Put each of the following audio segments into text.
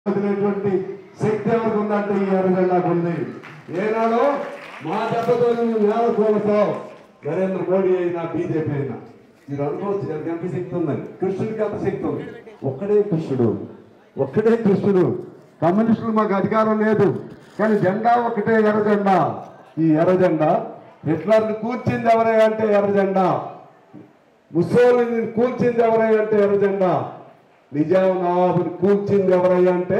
వదిలేటువంటి శక్తి ఎవరికి ఉందంటే ఈ ఎర్రజెండాకు ఉంది. ఏనాడో మా దెబ్బతో నువ్వు నేల కోలుతావు. నరేంద్ర మోడీ అయినా బీజేపీ అయినా ఇది అనుకోవచ్చు. ఎంత శక్తి ఉందని, కృష్ణుడికి అంత శక్తి ఉంది. ఒక్కడే కృష్ణుడు. కమ్యూనిస్టులు మాకు అధికారం లేదు, కానీ జెండా ఒకటే ఎర్రజెండా. ఈ ఎర్రజెండా హిట్లర్ని కూర్చింది ఎవరై అంటే ఎర్రజెండా, ముస్సోలిని కూల్చింది ఎవరై అంటే ఎర్రజెండా, నిజాం నవాబుని కూల్చింది ఎవరయ్యా అంటే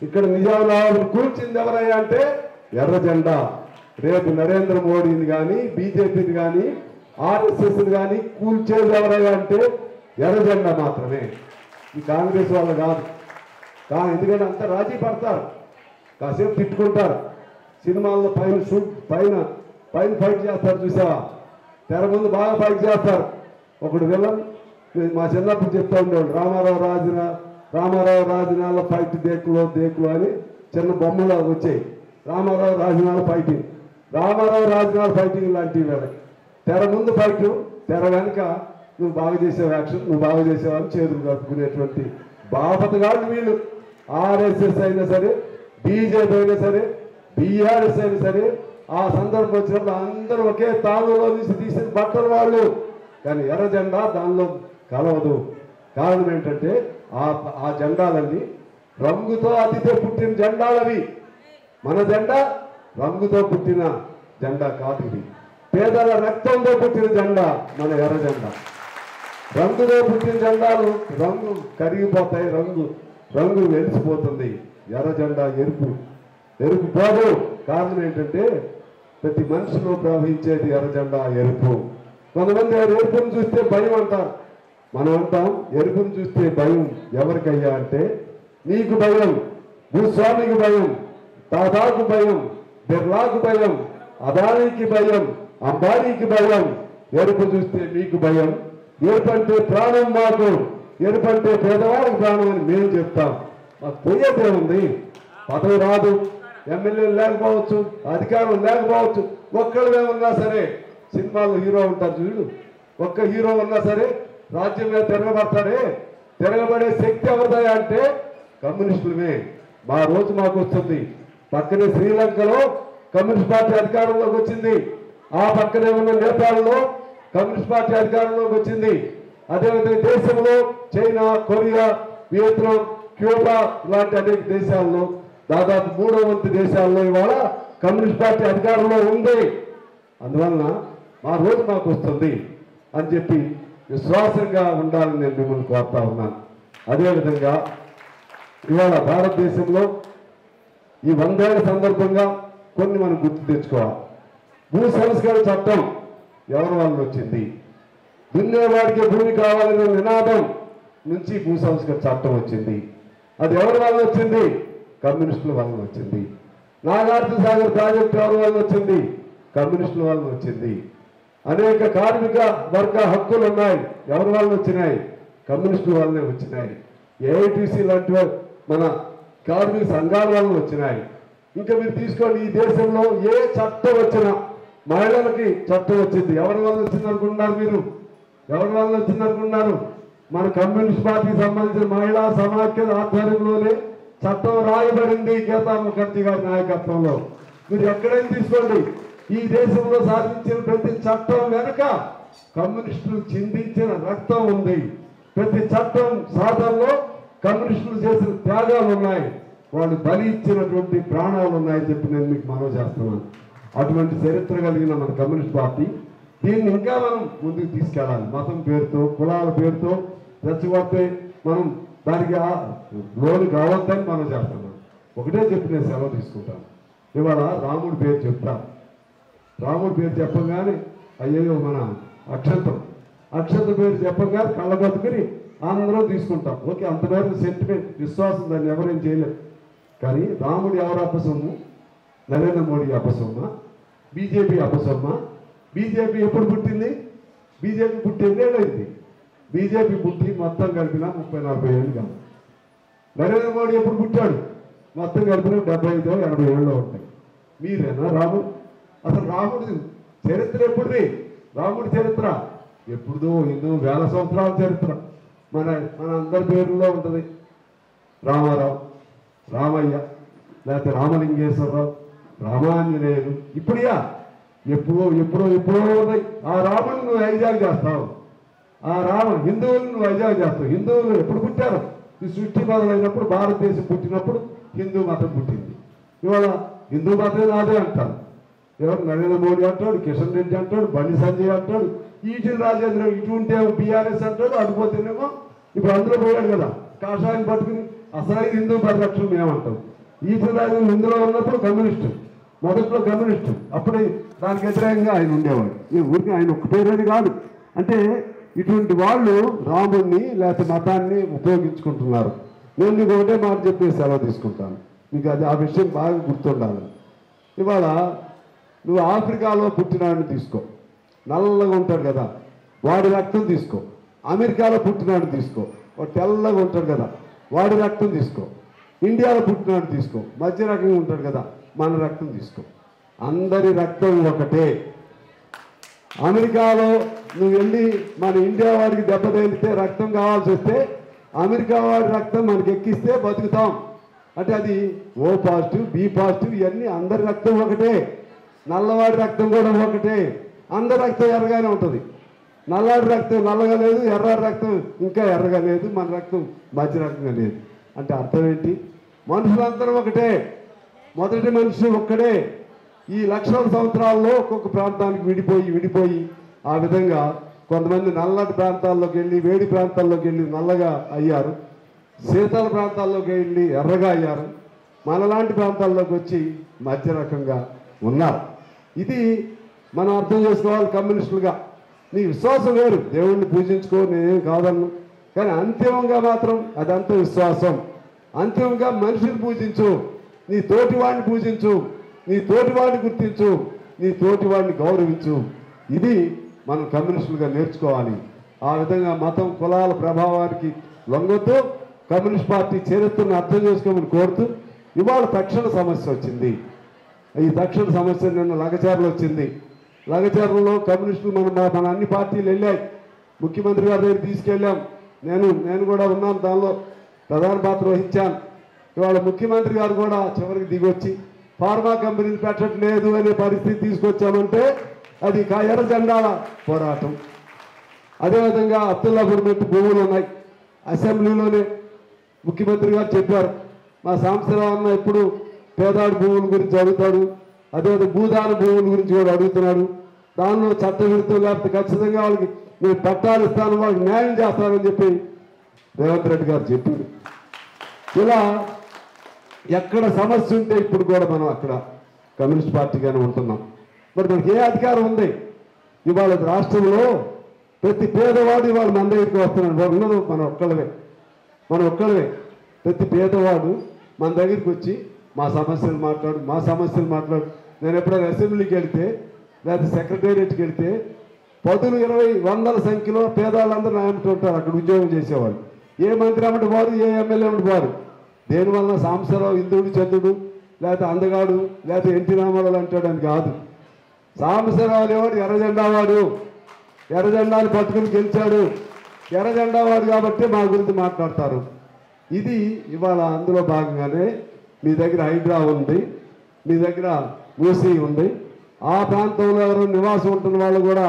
ఇక్కడ నిజాం నవాబుని కూల్చింది ఎవరయ్యా అంటే ఎర్రజెండా. రేపు నరేంద్ర మోడీని కానీ బీజేపీని కానీ ఆర్ఎస్ఎస్ని కానీ కూల్చేది ఎవరయ్యా అంటే ఎర్రజెండా మాత్రమే. ఈ కాంగ్రెస్ వాళ్ళు కాదు. ఎందుకంటే అంత రాజీ పడతారు, కాసేపు తిట్టుకుంటారు. సినిమాల్లో పైన ఫైట్ చేస్తారు చూసావా, తెర ముందు బాగా ఫైట్ చేస్తారు. ఒకడు విలన్ మా చిన్నప్పుడు చెప్తా ఉండేవాడు, రామారావు రాజనాల ఫైట్ దేకులో అని చిన్న బొమ్మలు వచ్చాయి. రామారావు రాజనాల ఫైటింగ్ లాంటివి వేళ. తెర ముందు ఫైట్, తెర వెనక నువ్వు బాగా చేసావు యాక్షన్, నువ్వు బాగా చేసావు అని చేతులు కట్టుకునేటువంటి బాపతగాళ్ళు వీళ్ళు. ఆర్ఎస్ఎస్ అయినా సరే, బీజేపీ అయినా సరే, బీఆర్ఎస్ అయినా సరే, ఆ సందర్భం వచ్చినప్పుడు అందరూ ఒకే తానులో తీసిన బట్టలు వాళ్ళు. కానీ ఎర్రజెండా దానిలో కలవదు. కారణం ఏంటంటే ఆ జెండాలన్నీ రంగుతో అతితో పుట్టిన జెండాలవి. మన జెండా రంగుతో పుట్టిన జెండా కాదు. ఇది పేదల రక్తంతో పుట్టిన జెండా మన ఎర్రజెండా. రంగుతో పుట్టిన జెండాలు రంగు కరిగిపోతాయి, రంగు వెలిసిపోతుంది. ఎర్రజెండా ఎరుపు పోదు. కారణం ఏంటంటే ప్రతి మనిషిలో ప్రవహించేది ఎర్రజెండా ఎరుపు. కొంతమంది ఎరుపును చూస్తే భయం అంటారు. మనం అంటాం ఎరుపును చూస్తే భయం ఎవరికయ్యా అంటే నీకు భయం, భూస్వామికి భయం, తాతాకు భయం, బిర్లాకు భయం, అదానికి భయం, అంబానీకి భయం. ఎరుపు చూస్తే మీకు భయం. ఎరుపు అంటే ప్రాణం మాకు, ఎరుపు అంటే పేదవాడికి ప్రాణం అని మేము చెప్తాం. మాకు పోయేదే ఉంది. పదవి రాదు, ఎమ్మెల్యేలు లేకపోవచ్చు, అధికారం లేకపోవచ్చు. ఒక్కళ్ళే ఉన్నా సరే, సినిమాలో హీరో ఉంటారు చూడు, ఒక్క హీరో ఉన్నా సరే రాజ్యం మీద తిరగబడే శక్తి ఎవరిదా అంటే కమ్యూనిస్టులమే. మా రోజు మాకు వస్తుంది. పక్కనే శ్రీలంకలో కమ్యూనిస్ట్ పార్టీ అధికారంలోకి వచ్చింది. ఆ పక్కనే ఉన్న నేపాల్లో కమ్యూనిస్ట్ పార్టీ అధికారంలోకి వచ్చింది. అదేవిధంగా దేశంలో చైనా, కొరియా, వియత్నాం, క్యూబా లాంటి అనేక దేశాల్లో, దాదాపు 3వ వంతు దేశాల్లో ఇవాళ కమ్యూనిస్ట్ పార్టీ అధికారంలో ఉంది. అందువలన మా రోజు మాకు వస్తుంది అని చెప్పి విశ్వాసంగా ఉండాలని నేను మిమ్మల్ని కోరుతా ఉన్నాను. అదేవిధంగా ఇవాళ భారతదేశంలో ఈ 100 ఏళ్ల సందర్భంగా కొన్ని మనం గుర్తు తెచ్చుకోవాలి. భూ సంస్కరణ చట్టం ఎవరి వల్ల వచ్చింది? దున్నేవాడికి భూమి కావాలనే నినాదం నుంచి భూ సంస్కరణ చట్టం వచ్చింది. అది ఎవరి వల్ల వచ్చింది? కమ్యూనిస్టుల వల్ల వచ్చింది. నాగార్జున సాగర్ ప్రాజెక్టు ఎవరి వల్ల వచ్చింది? కమ్యూనిస్టుల వల్ల వచ్చింది. అనేక కార్మిక వర్గ హక్కులు ఉన్నాయి, ఎవరి వల్ల వచ్చినాయి? కమ్యూనిస్టుల వల్లనే వచ్చినాయి. ఏఐటీసీ లాంటి మన కార్మిక సంఘాల వల్ల వచ్చినాయి. ఇంకా మీరు తీసుకోండి, ఈ దేశంలో ఏ చట్టం వచ్చినా మహిళలకి చట్టం వచ్చింది. ఎవరి వల్ల వచ్చింది అనుకుంటున్నారు మీరు? మన కమ్యూనిస్ట్ పార్టీకి సంబంధించిన మహిళా సమాఖ్య ఆధ్వర్యంలోనే చట్టం రాయబడింది, గీతా ముఖర్జీ గారి నాయకత్వంలో. మీరు ఎక్కడైనా తీసుకోండి, ఈ దేశంలో సాధించిన ప్రతి చట్టం వెనుక కమ్యూనిస్టులు చిందించిన రక్తం ఉంది. ప్రతి చట్టం సాధనలో కమ్యూనిస్టులు చేసిన త్యాగాలు ఉన్నాయి, వాళ్ళు బలి ఇచ్చినటువంటి ప్రాణాలు ఉన్నాయని చెప్పి నేను మీకు మనవి చేస్తున్నాను. అటువంటి చరిత్ర కలిగిన మన కమ్యూనిస్ట్ పార్టీ దీన్ని ఇంకా మనం ముందుకు తీసుకెళ్ళాలి. మతం పేరుతో, కులాల పేరుతో రెచ్చగొడితే మనం దానికి లోను కావద్దని మనం చేస్తున్నాం. ఒకటే చెప్పి నేను సెలవు తీసుకుంటాను. ఇవాళ రాముడి పేరు చెప్తాను. రాముడి పేరు చెప్పగానే అయ్యో మన అక్షంత పేరు చెప్పగానే కళ్ళ బతుకుని అందరం తీసుకుంటాం. ఓకే, అంతవరకు సెంటిమెంట్, విశ్వాసం, దాన్ని ఎవరేం చేయలేదు. కానీ రాముడి ఎవరు అపసొమ్ము? నరేంద్ర మోడీ అపసొమ్మ? బీజేపీ అపసొమ్మ? బీజేపీ ఎప్పుడు పుట్టింది? బీజేపీ పుట్టి ఎన్నేళ్ళైంది? బీజేపీ పుట్టి మొత్తం కలిపిన 30-40 ఏళ్ళు కాదు. నరేంద్ర మోడీ ఎప్పుడు పుట్టాడు? మొత్తం కలిపిన 75-80 ఏళ్ళలో ఉంటాయి. మీరేనా రాముడు? అసలు రాముడి చరిత్ర ఎప్పుడుది? రాముడి చరిత్ర ఎప్పుడుదో, ఎన్నో వేల సంవత్సరాల చరిత్ర మన అందరి పేరులో ఉంటుంది. రామారావు, రామయ్య, లేకపోతే రామలింగేశ్వరరావు, రామాంజనేయులు, ఇప్పుడుయా ఎప్పుడో ఉన్నాయి. ఆ రాముని నువ్వు హైజాక్ చేస్తావు, ఆ హిందువులను నువ్వు హైజాక్ చేస్తావు. హిందువులు ఎప్పుడు పుట్టారు? ఈ సృష్టి మొదలైనప్పుడు, భారతదేశం పుట్టినప్పుడు హిందూ మతం పుట్టింది. ఇవాళ హిందూ మతమే నాదే అంటారు. ఎవరు నరేంద్ర మోడీ అంటాడు, కిషన్ రెడ్డి అంటాడు, బండి సంజయ్ అంటాడు, ఈటీవీ రాజేంద్ర, ఇటువంటి బీఆర్ఎస్ అంటాడు, అడిపోతేనేమో ఇప్పుడు అందులో పోయాడు కదా కాషాయం పట్టుకుని అసలు హిందూ పరిరక్షణ మేమంటాం. ఈటీవీ రాజేంద్ర ఇందులో ఉన్నప్పుడు కమ్యూనిస్టు, మొదట్లో కమ్యూనిస్టు, అప్పుడే దానికి వ్యతిరేకంగా ఆయన ఉండేవాడు. ఈ ఊరికి ఆయన ఒక్క పేరేది కాదు. అంటే ఇటువంటి వాళ్ళు రాముడిని లేకపోతే మతాన్ని ఉపయోగించుకుంటున్నారు. నేను నీకు ఒకటే మాట చెప్పి సెలవు తీసుకుంటాను, నీకు అది ఆ విషయం బాగా గుర్తుండాలి. ఇవాళ నువ్వు ఆఫ్రికాలో పుట్టినాడిని తీసుకో, నల్లగా ఉంటాడు కదా, వాడి రక్తం తీసుకో. అమెరికాలో పుట్టినాడిని తీసుకో, వాడు తెల్లగా ఉంటాడు కదా, వాడి రక్తం తీసుకో. ఇండియాలో పుట్టినాడిని తీసుకో, మధ్య రకంగా ఉంటాడు కదా, మన రక్తం తీసుకో. అందరి రక్తం ఒకటే. అమెరికాలో నువ్వు వెళ్ళి మన ఇండియా వాడికి దెబ్బ తగిలితే రక్తం కావాల్సి వస్తే అమెరికా వాడి రక్తం మనకి ఎక్కిస్తే బతుకుతాం. అంటే అది ఓ పాజిటివ్, బి పాజిటివ్, ఇవన్నీ అందరి రక్తం ఒకటే. నల్లవాడి రక్తం కూడా ఒకటే. అందరి రక్తం ఎర్రగానే ఉంటుంది. నల్లవాడి రక్తం నల్లగా లేదు, ఎర్రవాడి రక్తం ఇంకా ఎర్రగా లేదు, మన రక్తం మధ్య రకంగా లేదు. అంటే అర్థం ఏంటి? మనుషులందరూ ఒకటే, మొదటి మనిషి ఒక్కడే. ఈ లక్షల సంవత్సరాల్లో ఒక్కొక్క ప్రాంతానికి విడిపోయి ఆ విధంగా కొంతమంది నల్లటి ప్రాంతాల్లోకి వెళ్ళి, వేడి ప్రాంతాల్లోకి వెళ్ళి నల్లగా అయ్యారు, శీతల ప్రాంతాల్లోకి వెళ్ళి ఎర్రగా అయ్యారు, మనలాంటి ప్రాంతాల్లోకి వచ్చి మధ్య రకంగా ఉన్నారు. ఇది మనం అర్థం చేసుకోవాలి. కమ్యూనిస్టులుగా నీ విశ్వాసం వేరు, దేవుణ్ణి పూజించుకో, నేనేం కాదన్ను, కానీ అంతిమంగా మాత్రం అదంతా విశ్వాసం. అంతిమంగా మనిషిని పూజించు, నీ తోటివాడిని పూజించు, నీ తోటివాడిని గుర్తించు, నీ తోటివాడిని గౌరవించు. ఇది మనం కమ్యూనిస్టులుగా నేర్చుకోవాలి. ఆ విధంగా మతం కులాల ప్రభావానికి లొంగొద్దు. కమ్యూనిస్ట్ పార్టీ చరిత్రను అర్థం చేసుకోమని కోరుతూ, ఇవాళ తక్షణ సమస్య వచ్చింది. ఈ తక్షణ సమస్య నిన్న లగచర్ల వచ్చింది. లగచర్లలో కమ్యూనిస్టులు మన అన్ని పార్టీలు వెళ్ళాయి. ముఖ్యమంత్రి గారి దగ్గర తీసుకెళ్ళాం. నేను కూడా ఉన్నాను, దానిలో ప్రధాన పాత్ర వహించాను. ఇవాళ ముఖ్యమంత్రి గారు కూడా చివరికి దిగొచ్చి ఫార్మా కంపెనీలు పెట్టట్లేదు అనే పరిస్థితి తీసుకొచ్చామంటే అది ఎర్ర జెండాల పోరాటం. అదేవిధంగా అబ్దుల్లాపూర్ మెట్టు భూములు ఉన్నాయి. అసెంబ్లీలోనే ముఖ్యమంత్రి గారు చెప్పారు, మా సాంబశివరావు అన్న ఎప్పుడు పేదాడు భూముల గురించి అడుగుతాడు, అదేవిధంగా భూదాన భూముల గురించి కూడా అడుగుతున్నాడు. దానిలో చట్టవిరుద్ధం లేకపోతే ఖచ్చితంగా వాళ్ళకి నేను పట్టాలు ఇస్తాను, వాళ్ళకి న్యాయం చేస్తానని చెప్పి రేవంత్ రెడ్డి గారు చెప్పారు. ఇలా ఎక్కడ సమస్య ఉంటే ఇప్పుడు కూడా మనం అక్కడ కమ్యూనిస్ట్ పార్టీగానే ఉంటున్నాం. మరి మనకి ఏ అధికారం ఉంది? ఇవాళ రాష్ట్రంలో ప్రతి పేదవాడు ఇవాళ మన దగ్గరికి వస్తున్నాడు. ఉన్నది మనం ఒక్కళ్ళవే. ప్రతి పేదవాడు మన దగ్గరికి వచ్చి మా సమస్యలు మాట్లాడు. నేను ఎప్పుడైనా అసెంబ్లీకి వెళితే లేదా సెక్రటేరియట్కి వెళితే 10, 20, 100 సంఖ్యలో పేదవాళ్ళందరూ నాయమంటూ ఉంటారు. అక్కడ ఉద్యోగం చేసేవాళ్ళు ఏ మంత్రి అమ్మటి వారు, ఏ ఎమ్మెల్యే అమ్మటి వారు. దేనివల్ల సాంబశివరావు ఇంద్రుడు చంద్రుడు లేకపోతే అందగాడు లేకపోతే ఎన్టీ రామారావు అంటాడు అని కాదు. సాంబశివరావు అనేవాడు ఎర్రజెండావాడు, ఎర్రజెండాని పట్టుకుని గెలిచాడు, ఎర్రజెండావాడు కాబట్టి మా గురించి మాట్లాడతారు. ఇది ఇవాళ అందులో భాగంగానే మీ దగ్గర హైడ్రా ఉంది, మీ దగ్గర మూసీ ఉంది. ఆ ప్రాంతంలో ఎవరు నివాసం ఉంటున్న వాళ్ళు కూడా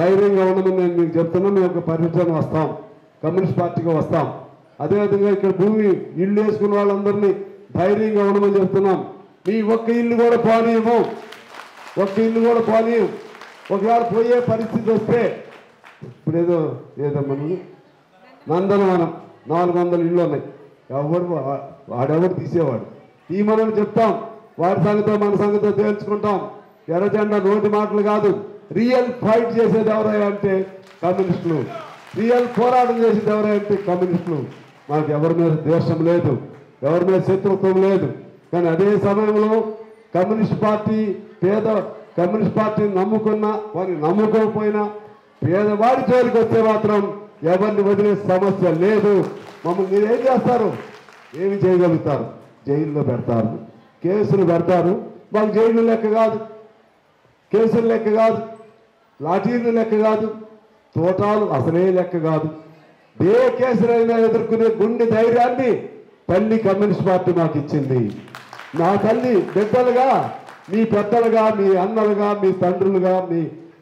ధైర్యంగా ఉండమని నేను మీకు చెప్తున్నా. మేము ఒక పరిశ్రమ వస్తాం, కమ్యూనిస్ట్ పార్టీగా వస్తాం. అదేవిధంగా ఇక్కడ భూమి ఇల్లు వేసుకున్న వాళ్ళందరినీ ధైర్యంగా ఉండమని చెప్తున్నాం. మీ ఒక్క ఇల్లు కూడా పోనీయము. ఒకవేళ పోయే పరిస్థితి వస్తే ఇప్పుడు ఏదో మనం నందనవనం 400 ఇళ్ళు ఉన్నాయి. వాడెవరు తీసేవాడు తీయమని చెప్తాం. వాడి సంగతో మన సంగతో తేల్చుకుంటాం. ఎర్రజెండా నోటి మాటలు కాదు, రియల్ ఫైట్ చేసేది ఎవరై అంటే కమ్యూనిస్టులు, రియల్ పోరాటం చేసేది ఎవరై అంటే కమ్యూనిస్టులు. మనకు ఎవరి మీద ద్వేషం లేదు, ఎవరి మీద శత్రుత్వం లేదు. కానీ అదే సమయంలో కమ్యూనిస్ట్ పార్టీని నమ్ముకున్నా వారిని నమ్ముకోకపోయినా పేదవాడి జోలికి వస్తే మాత్రం ఎవరిని వదిలే సమస్య లేదు. మమ్మల్ని మీరేం చేస్తారు? ఏమి చేయగలుగుతారు? జైల్లో పెడతారు, కేసులు పెడతారు. మాకు జైలు లెక్క కాదు, కేసులు లెక్క కాదు, లాఠీలు లెక్క కాదు, తోటాలు అసలే లెక్క కాదు. ఏ కేసులైనా ఎదుర్కొనే గుండె ధైర్యాన్ని తల్లి కమ్యూనిస్ట్ పార్టీ మాకు ఇచ్చింది. నా తల్లి బిడ్డలుగా, మీ పెద్దలుగా, మీ అన్నలుగా, మీ తండ్రులుగా,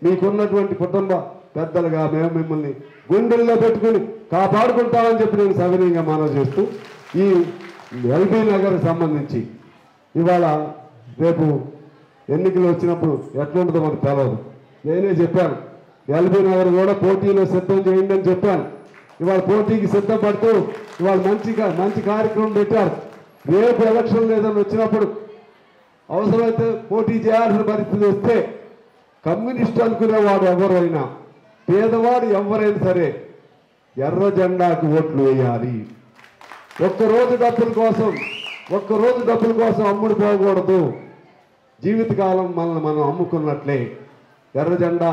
మీకున్నటువంటి కుటుంబ పెద్దలుగా మేము మిమ్మల్ని గుండెల్లో పెట్టుకుని కాపాడుకుంటామని చెప్పి నేను సవినయంగా మనవి చేస్తూ, ఈ ఎల్బీ నగర్కి సంబంధించి ఇవాళ రేపు ఎన్నికలు వచ్చినప్పుడు ఎట్లుంటుందో మనకు తెలియదు. నేనే చెప్పాను, ఎల్బీ నగర్ కూడా పోటీలో సిద్ధం చేయండి అని చెప్పాను. ఇవాళ పోటీకి సిద్ధపడుతూ ఇవాళ మంచి కార్యక్రమం పెట్టారు. రేపు ఎలక్షన్ లేదని వచ్చినప్పుడు అవసరమైతే పోటీ చేయాల్సిన పరిస్థితి వస్తే కమ్యూనిస్ట్ అనుకునేవాడు ఎవరైనా, పేదవాడు ఎవరైనా సరే ఎర్ర జెండాకు ఓట్లు వేయాలి. ఒక్కరోజు డబ్బుల కోసం అమ్ముడు పోకూడదు. జీవితకాలం మనల్ని మనం అమ్ముకున్నట్లే. ఎర్ర జెండా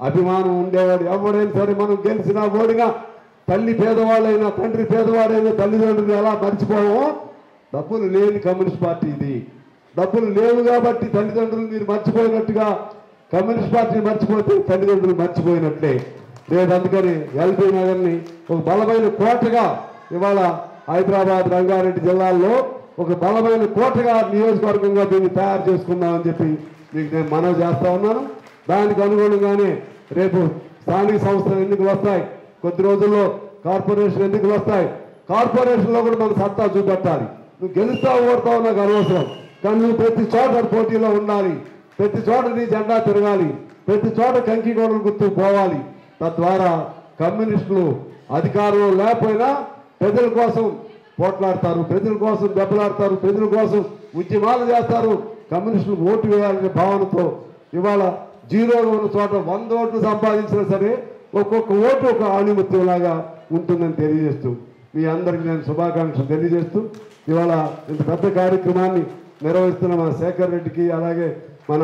అభిమానం ఉండేవాడు ఎవరైనా సరే, మనం గెలిచినా ఓడినా, తల్లి పేదవాళ్ళైనా, తండ్రి పేదవాడైనా, తల్లిదండ్రులు ఎలా మర్చిపోవో, డబ్బులు లేని కమ్యూనిస్ట్ పార్టీ ఇది. డబ్బులు లేవు కాబట్టి తల్లిదండ్రులు మీరు మర్చిపోయినట్టుగా కమ్యూనిస్ట్ పార్టీని మర్చిపోతే తల్లిదండ్రులు మర్చిపోయినట్లే. రేపు అందుకని ఎల్బీ నగర్ని ఒక బలమైన కోటగా, ఇవాళ హైదరాబాద్, రంగారెడ్డి జిల్లాల్లో ఒక బలమైన కోటగా, నియోజకవర్గంగా దీన్ని తయారు చేసుకుందామని చెప్పి మీకు నేను మనవి చేస్తా ఉన్నాను. దానికి అనుగుణంగానే రేపు స్థానిక సంస్థల ఎన్నికలు వస్తాయి, కొద్ది రోజుల్లో కార్పొరేషన్ ఎన్నికలు వస్తాయి. కార్పొరేషన్లో కూడా మనం సత్తా చూపెట్టాలి. నువ్వు గెలుస్తావు ఓడతావు నాకు అనవసరం, కానీ నువ్వు ప్రతి చోట పోటీలో ఉండాలి. ప్రతి చోట నీ జెండా తిరగాలి. ప్రతి చోట కంకి గోడలు గుర్తు పోవాలి. తద్వారా కమ్యూనిస్టులు అధికారంలో లేకపోయినా ప్రజల కోసం పోట్లాడతారు, ప్రజల కోసం దెబ్బలాడతారు, ప్రజల కోసం ఉద్యమాలు చేస్తారు. కమ్యూనిస్టులు ఓటు వేయాలనే భావనతో ఇవాళ జీరోగా ఉన్న చోట 100 ఓట్లు సంపాదించినా సరే ఒక్కొక్క ఓటు ఒక ఆణిముత్యంలాగా ఉంటుందని తెలియజేస్తూ, మీ అందరికీ నేను శుభాకాంక్షలు తెలియజేస్తూ, ఇవాళ ఇంత పెద్ద కార్యక్రమాన్ని నిర్వహిస్తున్న మన శేఖర్ రెడ్డికి, అలాగే మన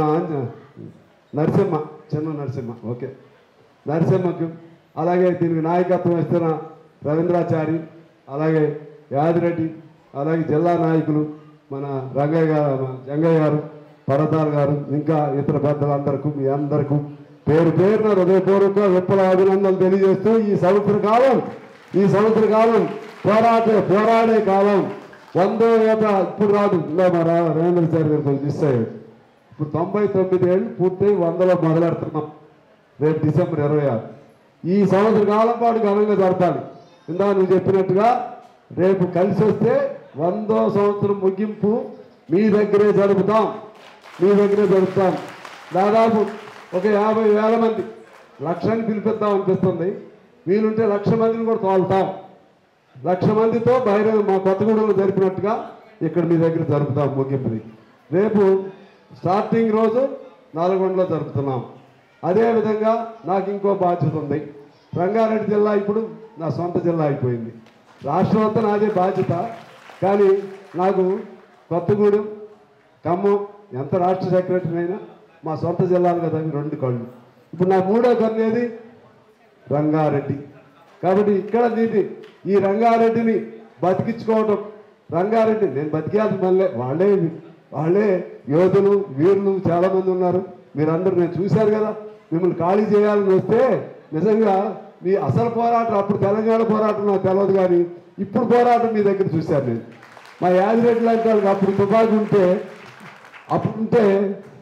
నరసింహకు, అలాగే దీనికి నాయకత్వం ఇస్తున్న రవీంద్రాచారి, అలాగే యాదిరెడ్డి, అలాగే జిల్లా నాయకులు మన జంగయ్య గారు, పరదాల్ గారు, ఇంకా ఇతర పెద్దలందరికీ, మీ అందరికీ పేరు పేరున హృదయపూర్వక విప్లవ అభినందనలు తెలియజేస్తూ, ఈ సంవత్సర కాలం పోరాడే కాలం 100 ఏట ఇప్పుడు రాదు. ఇంకా మా రవీంద్రచారి గారు మిస్ అయ్యాడు. ఇప్పుడు 99 ఏళ్ళు పూర్తయి 100లో మొదలెడుతున్నాం రేపు డిసెంబర్ 26. ఈ సంవత్సర కాలం పాటు ఘనంగా జరపాలి. ఇందా నువ్వు చెప్పినట్టుగా రేపు కలిసి వస్తే 100వ సంవత్సరం ముగింపు మీ దగ్గరే జరుపుతాం. దాదాపు ఒక 50,000 మంది, 1,00,000ని పిలిపిద్దాం అనిపిస్తుంది. వీలుంటే 1,00,000 మందిని కూడా తోలుతాం. 1,00,000 మందితో బహిరంగ మా కొత్తగూడెంలో జరిపినట్టుగా ఇక్కడ మీ దగ్గర జరుపుతాం ముగింపుని. రేపు స్టార్టింగ్ రోజు నల్గొండలో జరుపుతున్నాం. అదేవిధంగా నాకు ఇంకో బాధ్యత ఉంది. రంగారెడ్డి జిల్లా ఇప్పుడు నా సొంత జిల్లా అయిపోయింది. రాష్ట్రం అంతా నాదే బాధ్యత, కానీ నాకు కొత్తగూడెం, ఖమ్మం ఎంత రాష్ట్ర సెక్రటరీ అయినా మా సొంత జిల్లాలు కదా 2 కళ్ళు. ఇప్పుడు నా 3వ కన్ను ఏది? రంగారెడ్డి. కాబట్టి ఇక్కడ ఈ రంగారెడ్డిని బతికించుకోవటం, రంగారెడ్డి నేను బతికేది మళ్ళీ వాళ్ళే యోధులు, వీరులు చాలామంది ఉన్నారు. మీరందరూ నేను చూశారు కదా. మిమ్మల్ని ఖాళీ చేయాలని వస్తే నిజంగా మీ అసలు పోరాటం, అప్పుడు తెలంగాణ పోరాటం నాకు తెలియదు, కానీ ఇప్పుడు పోరాటం మీ దగ్గర చూశాను నేను. మా యాదిరెడ్డి లాంటి వాళ్ళకి అప్పుడు తుపాకి ఉంటే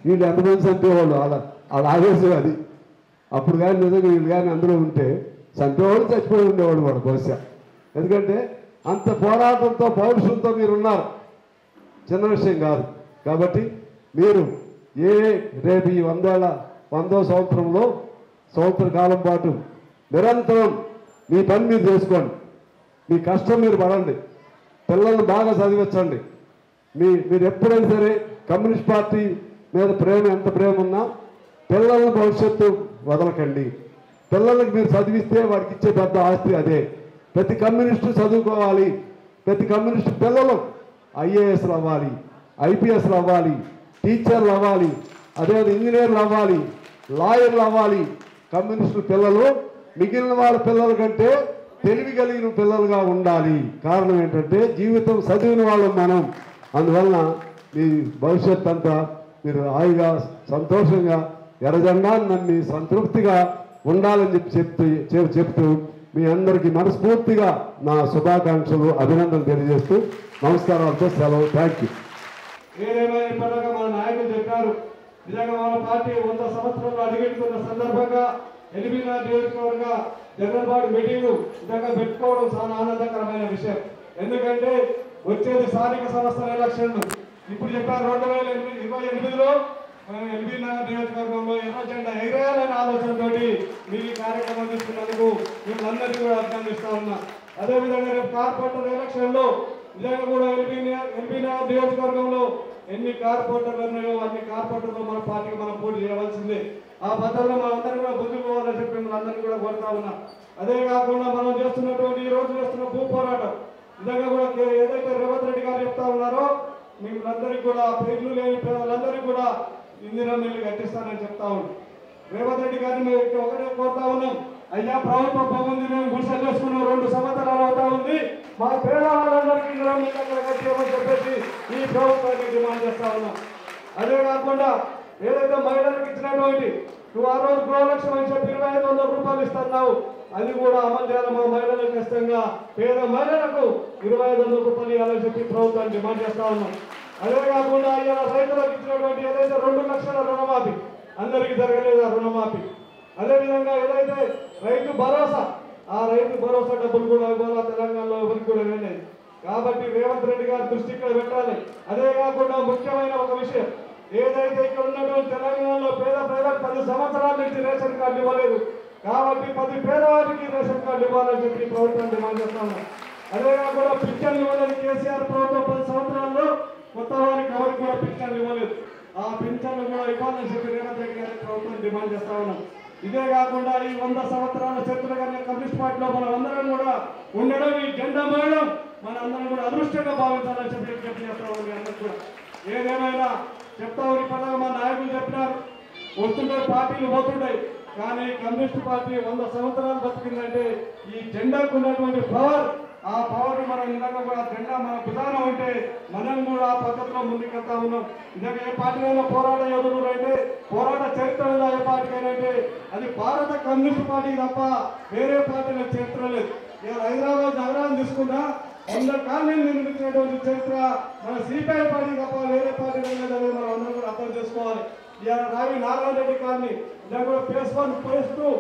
వీళ్ళు ఎంతమంది చంపేవాళ్ళు, వాళ్ళ ఆవేశం అది. అప్పుడు కానీ నిజంగా వీళ్ళు కానీ అందులో ఉంటే చంపేవాళ్ళు, చచ్చిపోయి ఉండేవాళ్ళు కూడా బహుశా. ఎందుకంటే అంత పోరాటంతో, పౌరుషంతో మీరు ఉన్నారు, చిన్న విషయం కాదు. కాబట్టి మీరు రేపు ఈ 100వ సంవత్సరంలో సంవత్సర కాలం పాటు నిరంతరం మీ పని మీరు చేసుకోండి. మీ కష్టం మీరు పడండి. పిల్లల్ని బాగా చదివించండి. మీరు ఎప్పుడైనా సరే కమ్యూనిస్ట్ పార్టీ మీద ఎంత ప్రేమ ఉన్నా పిల్లల భవిష్యత్తు వదలకండి. పిల్లలకి మీరు చదివిస్తే వాడికి ఇచ్చే పెద్ద ఆస్తి అదే. ప్రతి కమ్యూనిస్టు చదువుకోవాలి. ప్రతి కమ్యూనిస్టు పిల్లలు ఐఏఎస్లు అవ్వాలి, ఐపీఎస్లు అవ్వాలి, టీచర్లు అవ్వాలి, అదేవిధంగా ఇంజనీర్లు అవ్వాలి, లాయర్లు అవ్వాలి. కమ్యూనిస్టు పిల్లలు మిగిలిన వాళ్ళ పిల్లల కంటే తెలివి కలిగిన పిల్లలుగా ఉండాలి. కారణం ఏంటంటే జీవితం చదివిన వాళ్ళం మనం. అందువలన మీ భవిష్యత్ అంతా మీరు హాయిగా, సంతోషంగా, ఎర్రజెండాన్ని నమ్మి సంతృప్తిగా ఉండాలని చెప్తూ మీ అందరికీ మనస్ఫూర్తిగా నా శుభాకాంక్షలు, అభినందనలు తెలియజేస్తూ నమస్కారాలతో సెలవు. Thank you. ఏదేమైనా ఇప్పటిదాకా మన నాయకులు చెప్పారు. నిజంగా మన పార్టీ 100 సంవత్సరాలు అడుగెడుతున్న సందర్భంగా ఎలిమినా నియోజకవర్గ జనరల్ బాడీ మీటింగ్ నిజంగా పెట్టుకోవడం చాలా ఆనందకరమైన విషయం. ఎందుకంటే వచ్చేది స్థానిక సంస్థల ఎలక్షన్లు. ఇప్పుడు చెప్పారు 2028లో ఎలిమినా నియోజకవర్గంలో ఎర్ర జెండా ఎగరేయాలనే ఆలోచనతో మీరు ఈ కార్యక్రమం తీసుకున్నందుకు మిమ్మల్ని అందరినీ కూడా అభినందిస్తా ఉన్నా. అదేవిధంగా రేపు కార్పొరేటర్ ఎలక్షన్లో నిజంగా కూడా ఎల్బీనా నియోజకవర్గంలో ఎన్ని కార్పొరేటర్లు ఉన్నాయో అన్ని కార్పొరేటర్లు మన పార్టీకి మనం పోటీ చేయవలసిందే. ఆ పద్ధతిలో మనం అందరం కూడా ముందుకు పోవాలని చెప్పి మిమ్మల్ని అందరినీ కూడా కోరుతా ఉన్నా. అదే కాకుండా మనం చేస్తున్నటువంటి ఈ రోజు చేస్తున్న భూ పోరాటం నిజంగా కూడా ఏదైతే రేవంత్ రెడ్డి గారు చెప్తా ఉన్నారో మిమ్మల్ందరికీ కూడా పేర్లు లేని పేదలందరికీ కూడా ఇందిరా మిల్లు కట్టిస్తానని చెప్తా ఉన్నాం. రేవంత్ రెడ్డి గారిని మేము ఒకటే కోరుతా ఉన్నాం, అయ్యా ప్రభుత్వ భూమి మేము గుడిసె చేసుకున్నాం 2 సంవత్సరాలు అవుతా ఉంది, మా పేదవాళ్ళందరికీ ఇందిరా మిల్లు అక్కడ కట్టేయమని చెప్పేసి ఈ ప్రభుత్వానికి డిమాండ్ చేస్తా ఉన్నాం. అదే కాకుండా ఏదైతే మహిళలకు ఇచ్చినటువంటి నువ్వు ఆ రోజు గృహలక్ష్యం అని చెప్పి 2500 రూపాయలు ఇస్తున్నావు, అది కూడా అమలు చేయాలి. మా మహిళలకు ఖచ్చితంగా పేద మహిళలకు 2500 రూపాయలు ఇవ్వాలని చెప్పి ప్రభుత్వాన్ని డిమాండ్ చేస్తా ఉన్నాం. అదే కాకుండా ఇలా రైతులకు ఇచ్చినటువంటి ఏదైతే 2 లక్షల రుణమాఫీ అందరికీ జరగలేదు ఆ రుణమాఫీ. అదేవిధంగా ఏదైతే రైతు భరోసా ఆ రైతు భరోసా డబ్బులు కూడా ఇవ్వాలా తెలంగాణలో ఎవరికి కూడా వెళ్ళలేదు. కాబట్టి రేవంత్ రెడ్డి గారి దృష్టి ఇక్కడ పెట్టాలి. అదే కాకుండా ముఖ్యమైన ఒక విషయం ఏదైతే ఇక్కడ ఉన్నటువంటి తెలంగాణలో పేద ప్రజలకు 10 సంవత్సరాల నుంచి రేషన్ కార్డు ఇవ్వలేదు. కాబట్టి 10 పేదవారికి రేషన్ కార్డు ఇవ్వాలని చెప్పి ప్రభుత్వం డిమాండ్ చేస్తాను. అదే కాకుండా పింఛన్లు ఇవ్వలేదు కేసీఆర్ ప్రభుత్వం 10 సంవత్సరాల్లో కొత్త వారికి ఎవరికి కూడా పింఛన్లు ఇవ్వలేదు. ఆ పింఛన్లు కూడా ఇవ్వాలని చెప్పి రేవంత్ రెడ్డి గారి ప్రభుత్వం డిమాండ్ చేస్తా ఉన్నాం. ఇదే కాకుండా ఈ 100 సంవత్సరాల చరిత్ర కలిగిన కమ్యూనిస్ట్ పార్టీలో మనం అందరం కూడా ఉండడం ఈ జెండా మోయడం మన అందరం కూడా అదృష్టంగా భావించాలని చెప్పి విజ్ఞప్తి చేస్తా ఉన్నాం. అందరూ కూడా ఏదేమైనా చెప్తా ఉన్న పదంగా మా నాయకులు చెప్పినారు, వస్తుంటే పార్టీలు పోతుంటాయి, కానీ కమ్యూనిస్ట్ పార్టీ 100 సంవత్సరాలు బతికిందంటే ఈ జెండాకు ఉన్నటువంటి పవర్, ఆ పవర్ మనం నిజంగా కూడా జెండా మన విధానం ఉంటే మనం కూడా ఆ పద్ధతిలో ముందుకెళ్తా ఉన్నాం. నిజంగా ఏ పార్టీలో పోరాట యోధులు అంటే పోరాట చరిత్ర ఉందా ఏ పార్టీకైనా అంటే అది భారత కమ్యూనిస్ట్ పార్టీ తప్ప వేరే పార్టీల చరిత్ర లేదు. ఇలా హైదరాబాద్ నగరాన్ని తీసుకున్నా 100 కాలనీలు నిర్మించినటువంటి చరిత్ర మన సిపిఐ పార్టీ తప్ప వేరే పార్టీ లేదని మనం అందరం కూడా అర్థం చేసుకోవాలి. ఇలా రావి నారాయణ రెడ్డి కాలనీ ఇలా కూడా ఫేస్ 1 ఫేస్ 2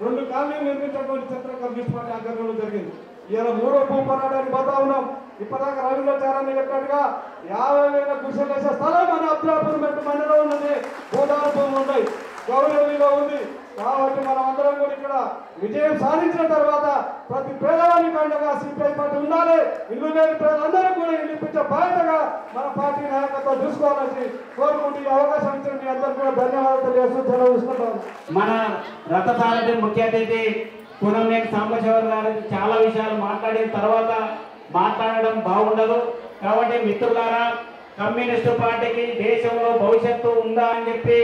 2 కాలనీలు నిర్మించినటువంటి చరిత్ర కమ్యూనిస్ట్ పార్టీ ఆధ్వర్యంలో జరిగింది. ఇలా 3వ భూ పోరాటానికి పోతా ఉన్నాం. ఇప్పటిదాకా రవీంద్రాచారాన్ని చెప్పినట్టుగా 50,000 గుడిసెలు వేసే స్థలం మన అబ్దుల్లాపూర్ మెట్టు మనలో ఉన్నది, గోదావరి భూమి ఉన్నాయి, గౌరవీలో ఉంది. కాబట్టి మనం అందరం కూడా ఇక్కడ విజయం సాధించిన తర్వాత ప్రతి పేదవానికి అండగా సిపిఐ పార్టీ ఉండాలి. ఇల్లు లేని ప్రజలందరూ కూడా ఇల్లు ఇప్పించే బాధ్యతగా మన పార్టీ నాయకత్వం చూసుకోవాలని కోరుకుంటూ ఈ అవకాశం ఇచ్చిన మీ అందరూ కూడా ధన్యవాదాలు తెలియజేస్తూ సెలవు తీసుకుంటాను. మన రథసారథి ముఖ్య అతిథి పూనంనేని సాంబశివరావు గారు చాలా విషయాలు మాట్లాడిన తర్వాత మాట్లాడడం బాగుండదు. కాబట్టి మిత్రులారా, కమ్యూనిస్టు పార్టీకి దేశంలో భవిష్యత్తు ఉందా అని చెప్పి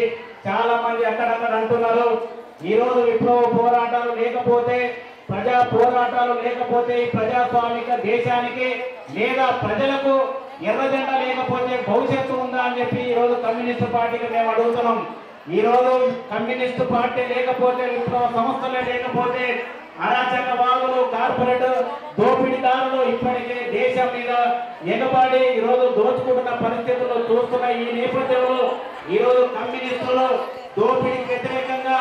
చాలా మంది అక్కడక్కడ అంటున్నారు. ఈరోజు విప్లవ పోరాటాలు లేకపోతే, ప్రజా పోరాటాలు లేకపోతే ఈ ప్రజాస్వామిక దేశానికి లేదా ప్రజలకు ఎర్రజెండా లేకపోతే భవిష్యత్తు ఉందా అని చెప్పి ఈరోజు కమ్యూనిస్టు పార్టీకి మేము అడుగుతున్నాం. ఈరోజు కమ్యూనిస్టు పార్టీ లేకపోతే, విప్లవ సంస్థలే లేకపోతే అరాచకవాదులు, కార్పొరేట్ దోపిడీదారులు ఇప్పటికే దేశం మీద ఎగబడి ఈరోజు దోచుకుంటున్న పరిస్థితులు చూస్తున్న ఈ నేపథ్యంలో ఈరోజు కమ్యూనిస్టులు దోపిడీకి వ్యతిరేకంగా,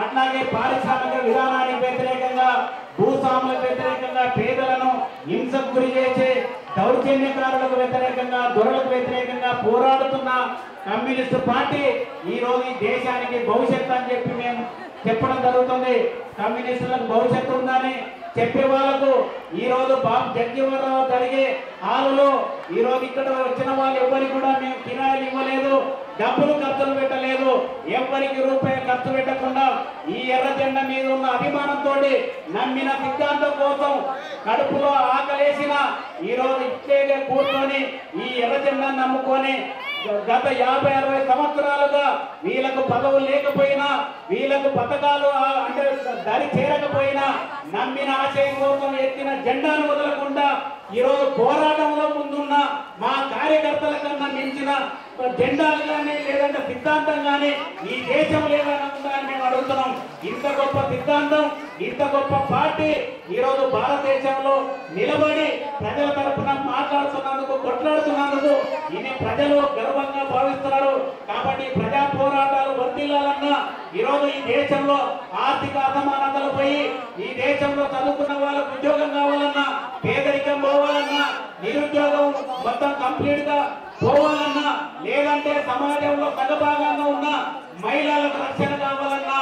అట్లాగే పారిశ్రామిక విధానానికి వ్యతిరేకంగా, భూస్వాములకు వ్యతిరేకంగా, పేదలను హింసకు గురి చేసే దౌర్జన్యకారులకు వ్యతిరేకంగా, దొరలకు వ్యతిరేకంగా పోరాడుతున్న కమ్యూనిస్టు పార్టీ ఈరోజు ఈ దేశానికి భవిష్యత్తు అని చెప్పి మేము చెప్పడం జరుగుతుంది. కమ్యూనిస్టులకు భవిష్యత్తు ఉందని చెప్పే వాళ్ళకు ఈరోజు బాబు జగ్జీవనరావు జరిగే హాలులో ఈరోజు ఇక్కడ వచ్చిన వాళ్ళు ఎవరికి కూడా మేము కిరాయిలు ఇవ్వలేదు, డబ్బులు ఖర్చులు పెట్టలేదు, ఎవరికి రూపాయి ఖర్చు పెట్టకుండా ఈ ఎర్ర జెండా మీద ఉన్న అభిమానంతో నమ్మిన సిద్ధాంతం కోసం కడుపులో ఆకలేసిన ఈరోజు ఇట్లే కూర్చొని ఈ ఎర్ర జెండాను నమ్ముకొని గత 50-60 సంవత్సరాలుగా వీళ్ళకు పదవులు లేకపోయినా, వీళ్ళకు పథకాలు అంటే దరి చేరకపోయినా నమ్మిన ఆశయం కోసం ఎత్తిన జెండాను వదలకుండా ఈరోజు పోరాటంలో ముందున్న మా కార్యకర్తల కన్నా మించిన జెండాలు కానీ లేదంటే సిద్ధాంతం కానీ ఈ దేశంలో ఏమైనా ఉందా అని మేము అడుగుతున్నాం. ఇంత గొప్ప సిద్ధాంతం, ఇంత గొప్ప పార్టీ ఈరోజు భారతదేశంలో నిలబడి ప్రజల తరఫున మాట్లాడుతున్నందుకు, కొట్లాడుతున్నందుకు ఇది ప్రజలు గర్వంగా భావిస్తున్నారు. కాబట్టి ప్రజా పోరాటాలు వర్ధిల్లాలన్నా ఈరోజు ఈ దేశంలో ఆర్థిక అసమానతలు పోయి, ఈ దేశంలో చదువుకున్న వాళ్ళకు ఉద్యోగం కావాలన్నా, పేదరికం పోవాలన్నా, నిరుద్యోగం మొత్తం కంప్లీట్ గా పోవాలన్నా, లేదంటే సమాజంలో సగభాగంగా ఉన్న మహిళలకు రక్షణ కావాలన్నా,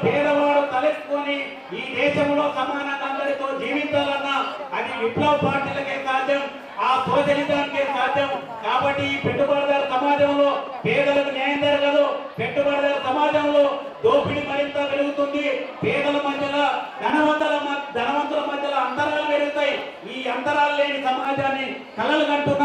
పేదవాడు తలెత్తుకొని ఈ దేశంలో సమానంగా అందరితో జీవించాలన్నా అది విప్లవ పార్టీలకే సాధ్యం, ఆ సోషలిజానికే సాధ్యం. కాబట్టి ఈ పెట్టుబడిదారు సమాజంలో పేదలకు న్యాయం జరగదు, పెట్టుబడిదారు సమాజంలో దోపిడీ మరింత పెరుగుతుంది, పేదల మధ్యలో ధనవంతుల మధ్యలో అంతరాలు పెరుగుతాయి. ఈ అంతరాలు లేని సమాజాన్ని కలలు కంటున్న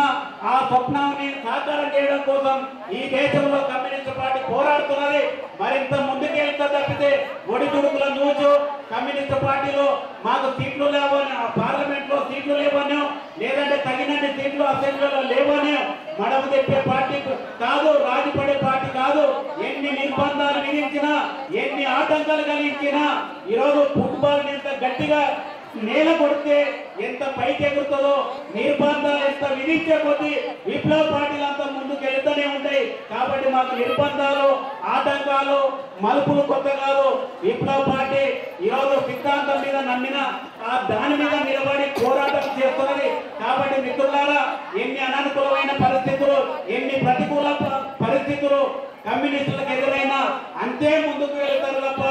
ఆ స్వప్నాన్ని సాకారం చేయడం కోసం ఈ దేశంలో కమ్యూనిస్ట్ పార్టీ పోరాడుతున్నది. మరింత ముందుకెళ్తా తప్పితే ఒడిదుడుకుల న్యూస్ కమ్యూనిస్ట్ పార్టీలో మాకు సీట్లు లేవని, పార్లమెంట్ లో సీట్లు లేవని, లేదంటే తగినన్ని సీట్లు అసెంబ్లీలో లేవని మడమ తెప్పే పార్టీ కాదు, రాజుపడే పార్టీ కాదు. ఎన్ని నిర్బంధాలు విధించినా, ఎన్ని ఆటంకాలు కలిగించినా ఈరోజు ఫుట్బాల్ ఎంత గట్టిగా నేల కొడితే ఎంత పైకి ఎగురుతుందో, నిర్బంధాలు ఎంత విధించే కొద్దీ విప్లవ పార్టీలు అంతా ముందుకు వెళ్తూనే ఉంటాయి. కాబట్టి మాకు నిర్బంధాలు, ఆటంకాలు, మలుపులు కొత్త కాదు. విప్లవ పార్టీ ఈరోజు సిద్ధాంతం మీద నమ్మిన దాని మీద నిలబడి పోరాటం చేస్తున్నది. కాబట్టి మిత్రులారా, ఎన్ని అననుకూలమైన పరిస్థితులు, ఎన్ని ప్రతికూల పరిస్థితులు కమ్యూనిస్టులకు ఎదురైనా అంతే ముందుకు వెళ్తారు తప్ప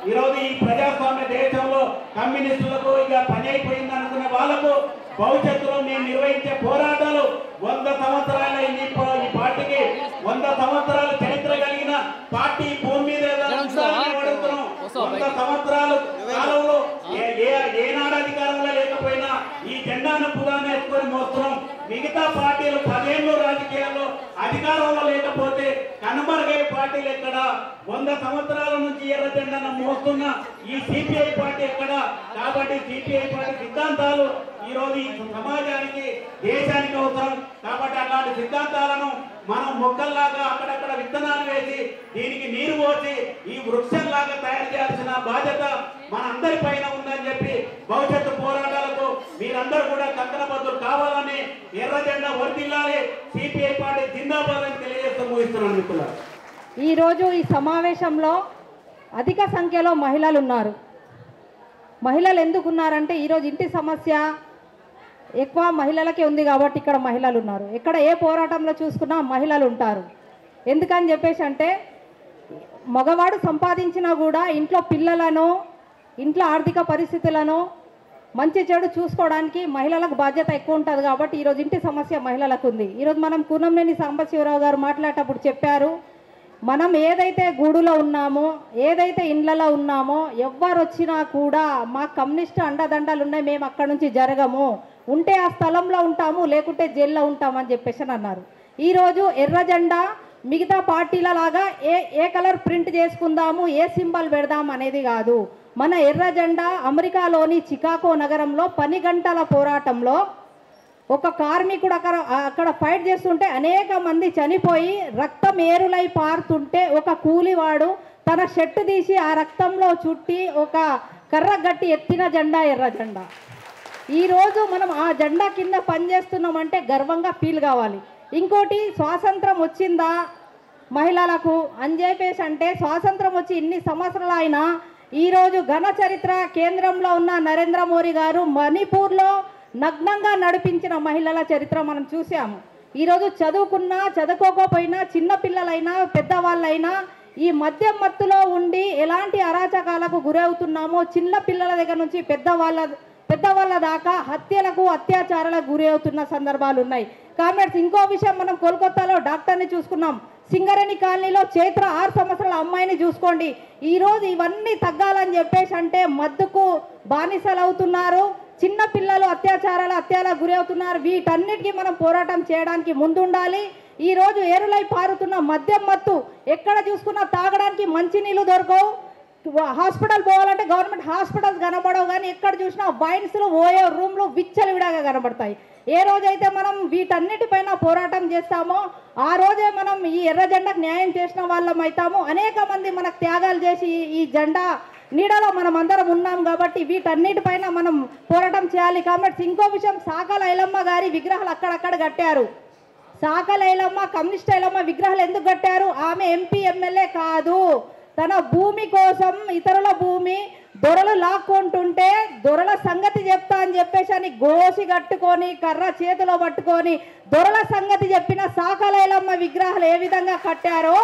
ఈరోజు ఈ ప్రజాస్వామ్య దేశంలో కమ్యూనిస్టులకు ఇక పని అయిపోయింది అనుకునే వాళ్ళకు భవిష్యత్తులో మేము నిర్వహించే పోరాటాలు 100 సంవత్సరాల ఈ పార్టీకి 100 సంవత్సరాల చరిత్ర కలిగిన పార్టీ భూమి మీద అడుగుతున్నాం. 100 సంవత్సరాల కాలంలో ఏనాడు అధికారంలో లేకపోయినా ఈ జెండాను పుదాన్ని వేసుకొని మోస్తున్నాం. మిగతా పార్టీలు 10 ఏళ్ళు రాజకీయాల్లో అధికారంలో లేకపోతే కనుమరుగయ్యే పార్టీలు ఎక్కడ? 100 సంవత్సరాల నుంచి ఎర్ర జెండాను మోస్తున్న ఈ సిపిఐ పార్టీ ఎక్కడ? కాబట్టి సిపిఐ పార్టీ సిద్ధాంతాలు ఈరోజు ఈ సమాజానికి, దేశానికి అవసరం. కాబట్టి అలాంటి సిద్ధాంతాలను మనం మొక్కల్లాగా అక్కడక్కడ విత్తనాలు వేసి దీనికి నీరు పోసి ఈ వృక్షంలాగా తయారు చేయాల్సిన బాధ్యత మన అందరి పైన ఉందని చెప్పి భవిష్యత్తు పోరాటాలకు మీరందరూ కూడా కంకణబద్దులు కావాలని, ఎర్ర జెండా వర్ధిల్లాలి, సిపిఐ పార్టీ జిందాబాద్ అని తెలియజేస్తూ ముగిస్తున్నాను మిత్రులారా. ఈరోజు ఈ సమావేశంలో అధిక సంఖ్యలో మహిళలు ఉన్నారు. మహిళలు ఎందుకు ఉన్నారంటే ఈరోజు ఇంటి సమస్య ఎక్కువ మహిళలకే ఉంది కాబట్టి ఇక్కడ మహిళలు ఉన్నారు. ఎక్కడ ఏ పోరాటంలో చూసుకున్నా మహిళలు ఉంటారు. ఎందుకని చెప్పేసి అంటే మగవాడు సంపాదించినా కూడా ఇంట్లో పిల్లలను, ఇంట్లో ఆర్థిక పరిస్థితులను మంచి చెడు చూసుకోవడానికి మహిళలకు బాధ్యత ఎక్కువ ఉంటుంది. కాబట్టి ఈరోజు ఇంటి సమస్య మహిళలకు ఉంది. ఈరోజు మనం కూనంనేని సాంబశివరావు గారు మాట్లాడేటప్పుడు చెప్పారు, మనం ఏదైతే గూడులో ఉన్నామో, ఏదైతే ఇండ్లలో ఉన్నామో, ఎవ్వరు వచ్చినా కూడా మా కమ్యూనిస్టు అండదండలు ఉన్నాయి, మేము అక్కడి నుంచి జరగము, ఉంటే ఆ స్థలంలో ఉంటాము, లేకుంటే జైల్లో ఉంటామని చెప్పేసి అన్నారు. ఈరోజు ఎర్ర జెండా మిగతా పార్టీల లాగా ఏ కలర్ ప్రింట్ చేసుకుందాము, ఏ సింబల్ పెడదాం అనేది కాదు. మన ఎర్ర జెండా అమెరికాలోని చికాగో నగరంలో 10 గంటల పోరాటంలో ఒక కార్మికుడు అక్కడ ఫైట్ చేస్తుంటే అనేక మంది చనిపోయి రక్తం ఏరులై పారుతుంటే ఒక కూలివాడు తన షర్టు తీసి ఆ రక్తంలో చుట్టి ఒక కర్ర గట్టి ఎత్తిన జెండా ఎర్ర జెండా. ఈరోజు మనం ఆ జెండా కింద పనిచేస్తున్నామంటే గర్వంగా ఫీల్ కావాలి. ఇంకోటి, స్వాతంత్రం వచ్చిందా మహిళలకు అని చెప్పేసి అంటే, స్వాతంత్రం వచ్చి ఇన్ని సంవత్సరాలు అయినా ఈరోజు ఘన చరిత్ర కేంద్రంలో ఉన్న నరేంద్ర మోడీ గారు మణిపూర్లో నగ్నంగా నడిపించిన మహిళల చరిత్ర మనం చూసాము. ఈరోజు చదువుకున్నా చదువుకోకపోయినా, చిన్నపిల్లలైనా పెద్దవాళ్ళైనా ఈ మద్యం మత్తులో ఉండి ఎలాంటి అరాచకాలకు గురవుతున్నామో, చిన్న పిల్లల దగ్గర నుంచి పెద్దవాళ్ళ దాకా హత్యలకు, అత్యాచారాలకు గురి అవుతున్న సందర్భాలు ఉన్నాయి. కామెంట్స్ ఇంకో విషయం, మనం కోల్కతాలో డాక్టర్ని చూసుకున్నాం, సింగరేణి కాలనీలో చైత్ర 6 సంవత్సరాల అమ్మాయిని చూసుకోండి. ఈరోజు ఇవన్నీ తగ్గాలని చెప్పేసి అంటే మద్దుకు బానిసలు అవుతున్నారు, చిన్న పిల్లలు అత్యాలకు గురి అవుతున్నారు. వీటన్నిటికీ మనం పోరాటం చేయడానికి ముందుండాలి. ఈరోజు ఏరులై పారుతున్న మద్యం మత్తు, ఎక్కడ చూసుకున్నా తాగడానికి మంచినీళ్ళు దొరకవు, హాస్పిటల్ పోవాలంటే గవర్నమెంట్ హాస్పిటల్స్ కనబడవు, కానీ ఎక్కడ చూసినా వైన్స్లో ఓయో రూమ్లు విచ్చలవిడాగా కనబడతాయి. ఏ రోజైతే మనం వీటన్నిటిపైన పోరాటం చేస్తామో ఆ రోజే మనం ఈ ఎర్ర జెండాకు న్యాయం చేసిన వాళ్ళం అవుతాము. అనేక మంది మనకు త్యాగాలు చేసి ఈ జెండా నీడలో మనం అందరం ఉన్నాం కాబట్టి వీటన్నిటిపైన మనం పోరాటం చేయాలి. కాబట్టి ఇంకో విషయం, సాకల ఐలమ్మ గారి విగ్రహాలు అక్కడక్కడ కట్టారు. సాకల ఐలమ్మ, కమ్యూనిస్ట్ ఐలమ్మ విగ్రహాలు ఎందుకు కట్టారు? ఆమె ఎంపీ ఎమ్మెల్యే కాదు, తన భూమి కోసం ఇతరుల భూమి దొరలు లాక్కుంటుంటే దొరల సంగతి చెప్తా అని చెప్పేసి అని గోసి కట్టుకొని కర్ర చేతిలో పట్టుకొని దొరల సంగతి చెప్పిన సాకలైలమ్మ విగ్రహాలు ఏ విధంగా కట్టారో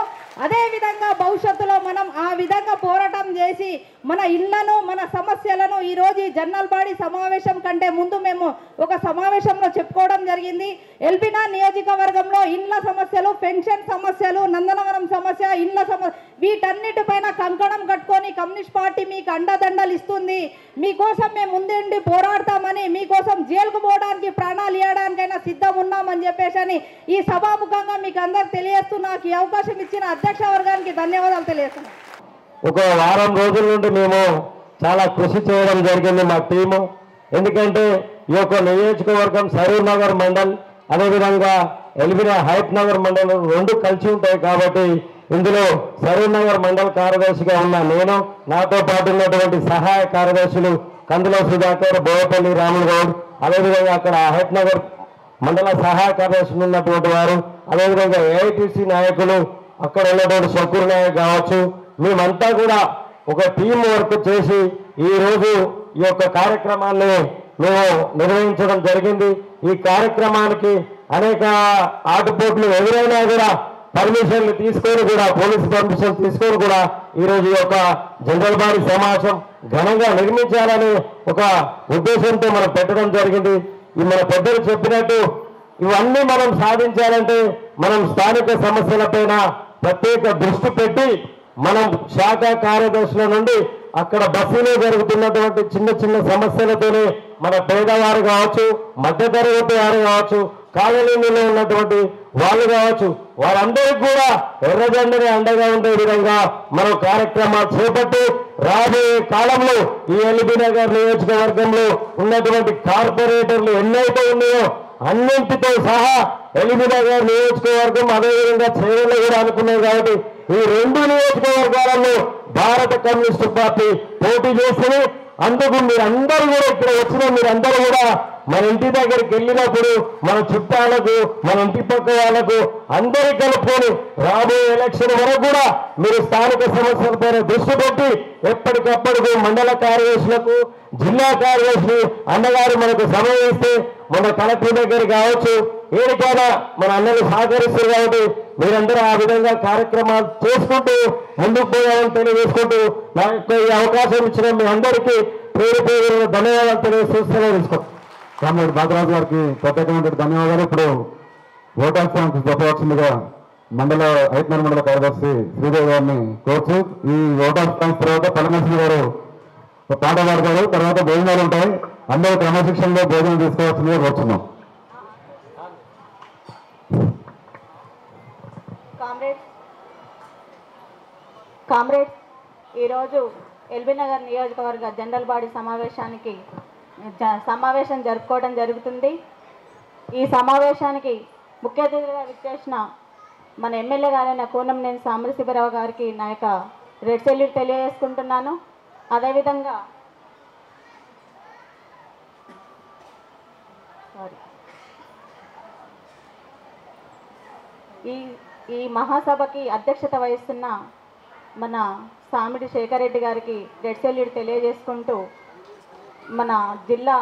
అదే విధంగా భవిష్యత్తులో మనం ఆ విధంగా పోరాటం చేసి మన ఇళ్లను మన సమస్యలను ఈరోజు ఈ జనరల్ బాడీ సమావేశం కంటే ముందు మేము ఒక సమావేశంలో చెప్పుకోవడం జరిగింది. ఎల్బినా నియోజకవర్గంలో ఇండ్ల సమస్యలు, పెన్షన్ సమస్యలు, నందనవనం సమస్య, ఇండ్ల సమస్య వీటన్నిటిపైన కంకణం కట్టుకొని కమ్యూనిస్ట్ పార్టీ మీకు అండదండలు ఇస్తుంది. మీకోసం మేము ముందుండి పోరాడతామని, మీకోసం జైలుకు పోవడానికి ప్రాణాలు ఇవ్వడానికైనా సిద్ధం ఉన్నామని చెప్పేసి అని ఈ సభాముఖంగా మీకు అందరికి తెలియజేస్తూ నాకు ఈ అవకాశం ఇచ్చిన అధ్యక్ష వర్గానికి ధన్యవాదాలు తెలియజేస్తున్నాను. ఒక వారం రోజుల నుండి మేము చాలా కృషి చేయడం జరిగింది మా టీము. ఎందుకంటే ఈ యొక్క నియోజకవర్గం సరూర్ నగర్ మండల్ అదేవిధంగా ఎల్బినా హైట్ నగర్ మండలం రెండు కలిసి ఉంటాయి. కాబట్టి ఇందులో సరూర్ నగర్ మండల్ కార్యదర్శిగా ఉన్న నేను, నాతో పాటు ఉన్నటువంటి సహాయ కార్యదర్శులు కందుల సుధాకర్, బోయపల్లి రాములు గౌడ్, అదేవిధంగా అక్కడ హైట్ నగర్ మండల సహాయ కార్యదర్శులు ఉన్నటువంటి వారు, అదేవిధంగా ఏఐటీసీ నాయకులు అక్కడ ఉన్నటువంటి షకూర్ నాయక్ కావచ్చు, మేమంతా కూడా ఒక టీం వర్క్ చేసి ఈరోజు ఈ యొక్క కార్యక్రమాన్ని మేము నిర్వహించడం జరిగింది. ఈ కార్యక్రమానికి అనేక ఆటుపోట్లు ఎదురైనా కూడా పర్మిషన్లు తీసుకొని కూడా, పోలీసు పర్మిషన్ తీసుకొని కూడా ఈరోజు ఈ యొక్క జనరల్ బాడీ సమావేశం ఘనంగా నిర్మించాలని ఒక ఉద్దేశంతో మనం పెట్టడం జరిగింది. ఈ మన పెద్దలు చెప్పినట్టు ఇవన్నీ మనం సాధించాలంటే మనం స్థానిక సమస్యలపైన ప్రత్యేక దృష్టి పెట్టి మనం శాఖ కార్యదర్శుల నుండి అక్కడ బస్సులో జరుగుతున్నటువంటి చిన్న చిన్న సమస్యలతోనే మన పేదవారు కావచ్చు, మధ్యతరగతి వారు కావచ్చు, కాలనీలో ఉన్నటువంటి వాళ్ళు కావచ్చు, వారందరికీ కూడా ఎర్రజెండని అండగా ఉండే విధంగా మనం కార్యక్రమాలు చేపట్టి రాబోయే కాలంలో ఈ ఎల్బీ నగర్ నియోజకవర్గంలో ఉన్నటువంటి కార్పొరేటర్లు ఎన్నైతే ఉన్నాయో అన్నింటితో సహా ఎల్బీ నగర్ నియోజకవర్గం అదేవిధంగా చేరులో కూడా అనుకున్నాం. కాబట్టి ఈ రెండు నియోజకవర్గాలలో భారత కమ్యూనిస్టు పార్టీ పోటీ చేస్తుంది. అందుకు మీరందరూ కూడా ఇక్కడ వచ్చిన మీరందరూ కూడా మన ఇంటి దగ్గరికి వెళ్ళినప్పుడు మన చుట్టాలకు, మన ఇంటి పక్క వాళ్ళకు అందరి కలుపుకొని రాబోయే ఎలక్షన్ వరకు కూడా మీరు స్థానిక సమస్యలపైన దృష్టి పెట్టి ఎప్పటికప్పుడు మండల కార్యదర్శులకు, జిల్లా కార్యదర్శులు అన్నగారు మనకు సమయం ఇస్తే మన కలెక్టర్ దగ్గర కావచ్చు ఏడికైనా మన అన్నలు సహకరిస్తారు. కాబట్టి మీరందరూ ఆ విధంగా కార్యక్రమాలు చేసుకుంటూ ముందుకు పోయాలని తెలియజేసుకుంటూ నా యొక్క ఈ అవకాశం ఇచ్చిన మీ అందరికీ పేరు పేరు ధన్యవాదాలు తెలియజేస్తూనే తీసుకుంటాం. కామ్రేడ్ బాలరాజు గారికి ప్రత్యేకమైన ధన్యవాదాలు. ఇప్పుడు ఓట్ ఆఫ్ థ్యాంక్స్ చెప్పవలసిందిగా ఐట్నర్ మండల కార్యదర్శి శ్రీదేవి గారిని కోర్చు. ఈ ఓట్ ఆఫ్ థ్యాంక్స్ తర్వాత పలమేశ్వరి గారు పాట పాడతారు, తర్వాత భోజనాలు ఉంటాయి. అందరూ క్రమశిక్షణలో భోజనం తీసుకోవాల్సిందిగా కోరుతున్నాం. కామ్రేడ్స్, ఈరోజు ఎల్బీ నగర్ నియోజకవర్గ జనరల్ బాడీ సమావేశం జరుపుకోవడం జరుగుతుంది. ఈ సమావేశానికి ముఖ్య అతిథిగా విచ్చేసిన మన ఎమ్మెల్యే గారైన కూనంనేని సాంబశివరావు గారికి నా యొక్క రెడ్ సెల్యూట్ తెలియజేసుకుంటున్నాను. అదేవిధంగా ఈ మహాసభకి అధ్యక్షత వహిస్తున్న మన సామిడి శేఖర్ రెడ్డి గారికి రెడ్ సెల్యూట్ తెలియజేసుకుంటూ మన జిల్లా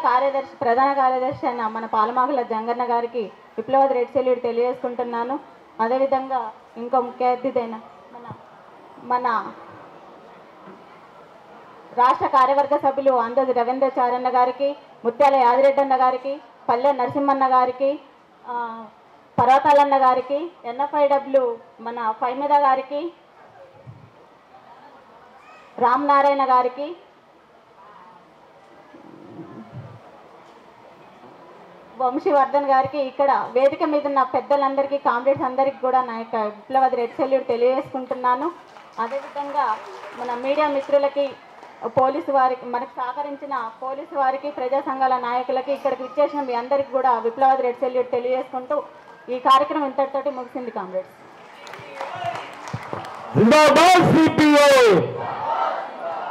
కార్యదర్శి, ప్రధాన కార్యదర్శి అయిన మన పాలమాకుల జంగన్న గారికి విప్లవ రెడ్ సెల్యూట్ తెలియజేసుకుంటున్నాను. అదేవిధంగా ఇంకో ముఖ్య అతిథి అయిన మన రాష్ట్ర కార్యవర్గ సభ్యులు అందరి రవీంద్రచారన్న గారికి, ముత్యాల యాదిరెడ్డన్న గారికి, పల్లె నరసింహన్న గారికి, పర్వతాలన్న గారికి, NFIW మన ఫైమేద గారికి, రామ్ నారాయణ గారికి, వంశీవర్ధన్ గారికి, ఇక్కడ వేదిక మీద ఉన్న పెద్దలందరికీ, కామ్రేడ్స్ అందరికీ కూడా నా యొక్క విప్లవ రెడ్ సెల్యూట్ తెలియజేసుకుంటున్నాను. అదేవిధంగా మన మీడియా మిత్రులకి, పోలీసు వారికి, మనకు సహకరించిన పోలీసు వారికి, ప్రజా సంఘాల నాయకులకి, ఇక్కడికి విచ్చేసిన మీ అందరికీ కూడా విప్లవాది రెడ్ సెల్యూట్ తెలియజేసుకుంటూ ఈ కార్యక్రమం ఇంతటితోటి ముగిసింది. కామ్రేడ్స్. జిందాబాద్ సిపిఐ,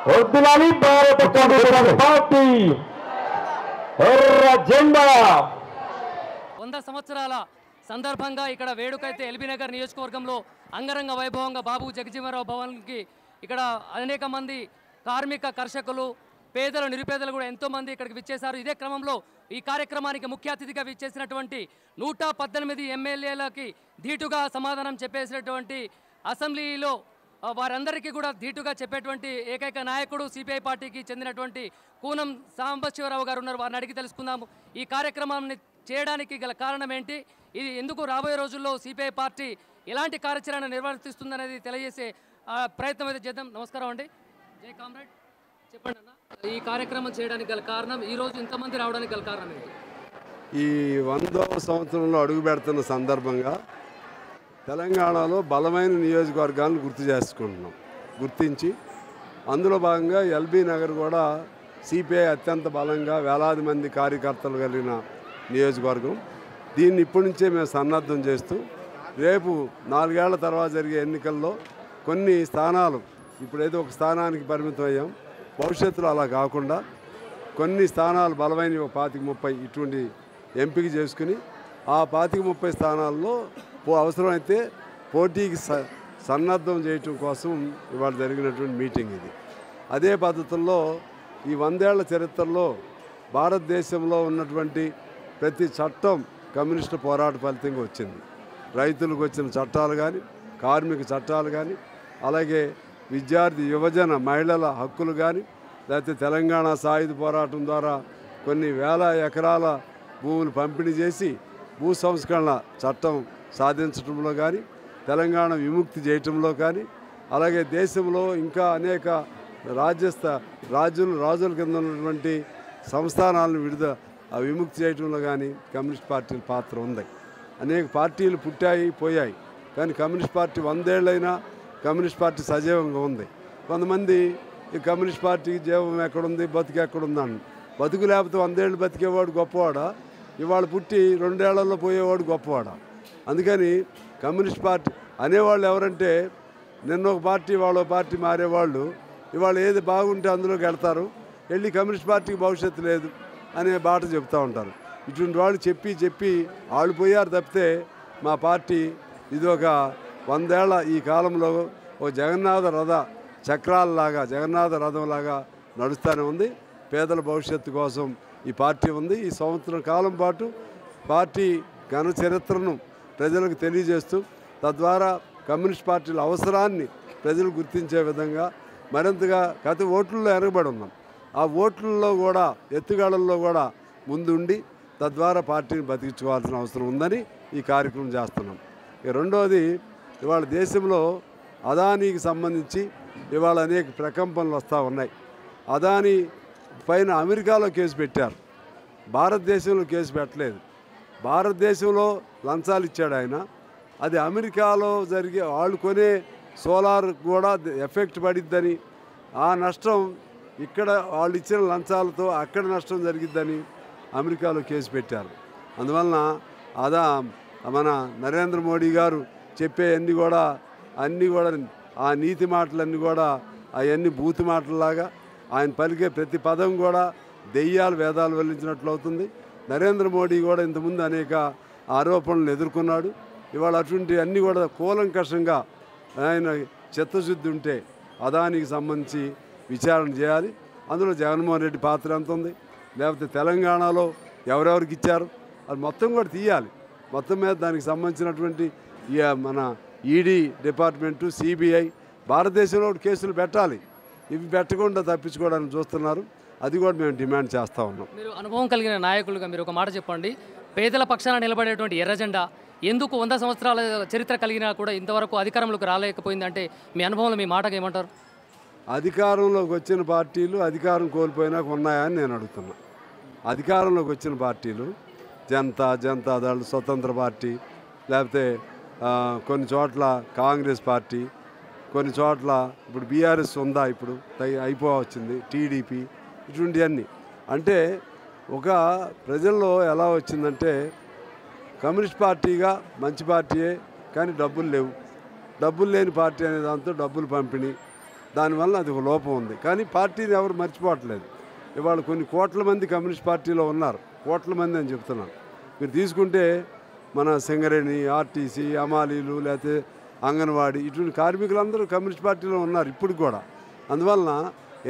వర్ధిల్లాలి భారత కమ్యూనిస్ట్ పార్టీ, ఎర్ర జెండా. 100 సంవత్సరాల సందర్భంగా ఇక్కడ వేడుకైతే ఎల్బీ నగర్ నియోజకవర్గంలో అంగరంగ వైభవంగా బాబు జగజీవనరావు భవన్కి ఇక్కడ అనేక మంది కార్మిక, కర్షకులు, పేదలు, నిరుపేదలు కూడా ఎంతోమంది ఇక్కడికి విచ్చేశారు. ఇదే క్రమంలో ఈ కార్యక్రమానికి ముఖ్య అతిథిగా విచ్చేసినటువంటి 118 ఎమ్మెల్యేలకి ధీటుగా సమాధానం చెప్పేసినటువంటి అసెంబ్లీలో వారందరికీ కూడా ధీటుగా చెప్పేటువంటి ఏకైక నాయకుడు సిపిఐ పార్టీకి చెందినటువంటి కూనం సాంబశివరావు గారు ఉన్నారు. వారిని అడిగి తెలుసుకుందాము ఈ కార్యక్రమాన్ని చేయడానికి గల కారణం ఏంటి, ఇది ఎందుకు రాబోయే రోజుల్లో సిపిఐ పార్టీ ఎలాంటి కార్యాచరణ నిర్వర్తిస్తుందనేది తెలియజేసే ప్రయత్నం అయితే చేద్దాం. నమస్కారం అండి. జై కామ్రేడ్, చెప్పండి అన్న, ఈ కార్యక్రమం చేయడానికి గల కారణం, ఈరోజు ఇంతమంది రావడానికి గల కారణం ఏంటి? ఈ 100వ సంవత్సరంలో అడుగు పెడుతున్న సందర్భంగా తెలంగాణలో బలమైన నియోజకవర్గాలను గుర్తించి అందులో భాగంగా ఎల్బీ నగర్ కూడా సిపిఐ అత్యంత బలంగా వేలాది మంది కార్యకర్తలు కలిగిన నియోజకవర్గం. దీన్ని ఇప్పటి నుంచే మేము సన్నద్ధం చేస్తూ రేపు 4 ఏళ్ల తర్వాత జరిగే ఎన్నికల్లో కొన్ని స్థానాలు, ఇప్పుడైతే ఒక స్థానానికి పరిమితం అయ్యాం, భవిష్యత్తులో అలా కాకుండా కొన్ని స్థానాలు బలమైన 25-30 ఇటువంటి ఎంపిక చేసుకుని ఆ 25-30 స్థానాల్లో అవసరమైతే పోటీకి సన్నద్ధం చేయటం కోసం ఇవాళ జరిగినటువంటి మీటింగ్ ఇది. అదే పద్ధతుల్లో ఈ 100 ఏళ్ల చరిత్రలో భారతదేశంలో ఉన్నటువంటి ప్రతి చట్టం కమ్యూనిస్టు పోరాట ఫలితంగా వచ్చింది. రైతులకు వచ్చిన చట్టాలు కానీ, కార్మిక చట్టాలు కానీ, అలాగే విద్యార్థి, యువజన, మహిళల హక్కులు కానీ, లేకపోతే తెలంగాణ సాయుధ పోరాటం ద్వారా కొన్ని వేల ఎకరాల భూములు పంపిణీ చేసి భూ సంస్కరణ చట్టం సాధించడంలో కానీ, తెలంగాణ విముక్తి చేయటంలో కానీ, అలాగే దేశంలో ఇంకా అనేక రాజుల కింద ఉన్నటువంటి సంస్థానాలను విముక్తి చేయటంలో కానీ కమ్యూనిస్ట్ పార్టీల పాత్ర ఉంది. అనేక పార్టీలు పుట్టాయి, పోయాయి, కానీ కమ్యూనిస్ట్ పార్టీ 100 ఏళ్ళైనా కమ్యూనిస్ట్ పార్టీ సజీవంగా ఉంది. కొంతమంది ఈ కమ్యూనిస్ట్ పార్టీకి జీవం ఎక్కడుంది, బతుకు ఎక్కడుందని, బతుకు లేకపోతే 100 ఏళ్ళు బతికేవాడు గొప్పవాడా, ఇవాళ పుట్టి 2 ఏళ్లలో పోయేవాడు గొప్పవాడా? అందుకని కమ్యూనిస్ట్ పార్టీ అనేవాళ్ళు ఎవరంటే నిన్న ఒక పార్టీ వాళ్ళ పార్టీ మారేవాళ్ళు ఇవాళ ఏది బాగుంటే అందులోకి వెళ్తారు, వెళ్ళి కమ్యూనిస్ట్ పార్టీకి భవిష్యత్తు లేదు అనే బాట చెప్తూ ఉంటారు. ఇటువంటి వాళ్ళు చెప్పి వాళ్ళు పోయారు తప్పితే మా పార్టీ ఇది ఒక 100 ఏళ్ల ఈ కాలంలో ఒక జగన్నాథ రథంలాగా నడుస్తూనే ఉంది. పేదల భవిష్యత్తు కోసం ఈ పార్టీ ఉంది. ఈ సంవత్సరం కాలం పాటు పార్టీ ఘన చరిత్రను ప్రజలకు తెలియజేస్తూ తద్వారా కమ్యూనిస్ట్ పార్టీల అవసరాన్ని ప్రజలు గుర్తించే విధంగా మరింతగా గత ఓట్లలో ఎరగబడి ఉన్నాం. ఆ ఓట్లలో కూడా, ఎత్తుగడల్లో కూడా ముందుండి తద్వారా పార్టీని బతికించుకోవాల్సిన అవసరం ఉందని ఈ కార్యక్రమం చేస్తున్నాం. రెండవది, ఇవాళ దేశంలో అదానీకి సంబంధించి ఇవాళ అనేక ప్రకంపనలు వస్తూ ఉన్నాయి. అదానీ పైన అమెరికాలో కేసు పెట్టారు, భారతదేశంలో కేసు పెట్టలేదు. భారతదేశంలో లంచాలు ఇచ్చాడు ఆయన, అది అమెరికాలో జరిగే వాళ్ళు కొనే సోలార్ కూడా ఎఫెక్ట్ పడిద్దని, ఆ నష్టం ఇక్కడ వాళ్ళు ఇచ్చిన లంచాలతో అక్కడ నష్టం జరిగిద్దని అమెరికాలో కేసు పెట్టారు. అందువలన మన నరేంద్ర మోడీ గారు చెప్పే అన్నీ కూడా ఆ నీతి మాటలన్నీ కూడా అవన్నీ బూతు మాటల్లాగా, ఆయన పలికే ప్రతి పదం కూడా దెయ్యాలు వేదాలు వెల్లించినట్లు అవుతుంది. నరేంద్ర మోడీ కూడా ఇంతకుముందు అనేక ఆరోపణలు ఎదుర్కొన్నాడు. ఇవాళ అటువంటి అన్నీ కూడా కూలంకషంగా ఆయన చిత్తశుద్ధి ఉంటే అదానికి సంబంధించి విచారణ చేయాలి. అందులో జగన్మోహన్ రెడ్డి పాత్ర ఎంత ఉంది, లేకపోతే తెలంగాణలో ఎవరెవరికి ఇచ్చారు అది మొత్తం కూడా తీయాలి. మొత్తం మీద దానికి సంబంధించినటువంటి మన ఈడీ డిపార్ట్మెంటు, సిబిఐ భారతదేశంలో కేసులు పెట్టాలి. ఇవి పెట్టకుండా తప్పించుకోవడానికి చూస్తున్నారు. అది కూడా మేము డిమాండ్ చేస్తూ ఉన్నాం. మీరు అనుభవం కలిగిన నాయకులుగా మీరు ఒక మాట చెప్పండి, పేదల పక్షాన నిలబడేటువంటి ఎర్రజెండా ఎందుకు 100 సంవత్సరాల చరిత్ర కలిగినా కూడా ఇంతవరకు అధికారంలోకి రాలేకపోయిందంటే మీ అనుభవంలో మీ మాటకు ఏమంటారు? అధికారంలోకి వచ్చిన పార్టీలు అధికారం కోల్పోయినాక ఉన్నాయని నేను అడుగుతున్నా. అధికారంలోకి వచ్చిన పార్టీలు జనతాదళ్, స్వతంత్ర పార్టీ, లేకపోతే కొన్ని చోట్ల కాంగ్రెస్ పార్టీ, కొన్ని చోట్ల ఇప్పుడు బీఆర్ఎస్ ఉందా, ఇప్పుడు అయిపోవచ్చింది, టీడీపీ, ఇటువంటివన్నీ. అంటే ఒక ప్రజల్లో ఎలా వచ్చిందంటే కమ్యూనిస్ట్ పార్టీగా మంచి పార్టీయే, కానీ డబ్బులు లేవు, డబ్బులు లేని పార్టీ అనే దాంతో డబ్బులు పంపిణీ, దానివల్ల అది ఒక లోపం ఉంది. కానీ పార్టీని ఎవరు మర్చిపోవట్లేదు. ఇవాళ కొన్ని కోట్ల మంది కమ్యూనిస్ట్ పార్టీలో ఉన్నారు, కోట్ల మంది అని చెప్తున్నాను. మీరు తీసుకుంటే మన సింగరేణి, ఆర్టీసీ, అమాలీలు, లేకపోతే అంగన్వాడీ, ఇటువంటి కార్మికులందరూ కమ్యూనిస్ట్ పార్టీలో ఉన్నారు ఇప్పుడు కూడా. అందువలన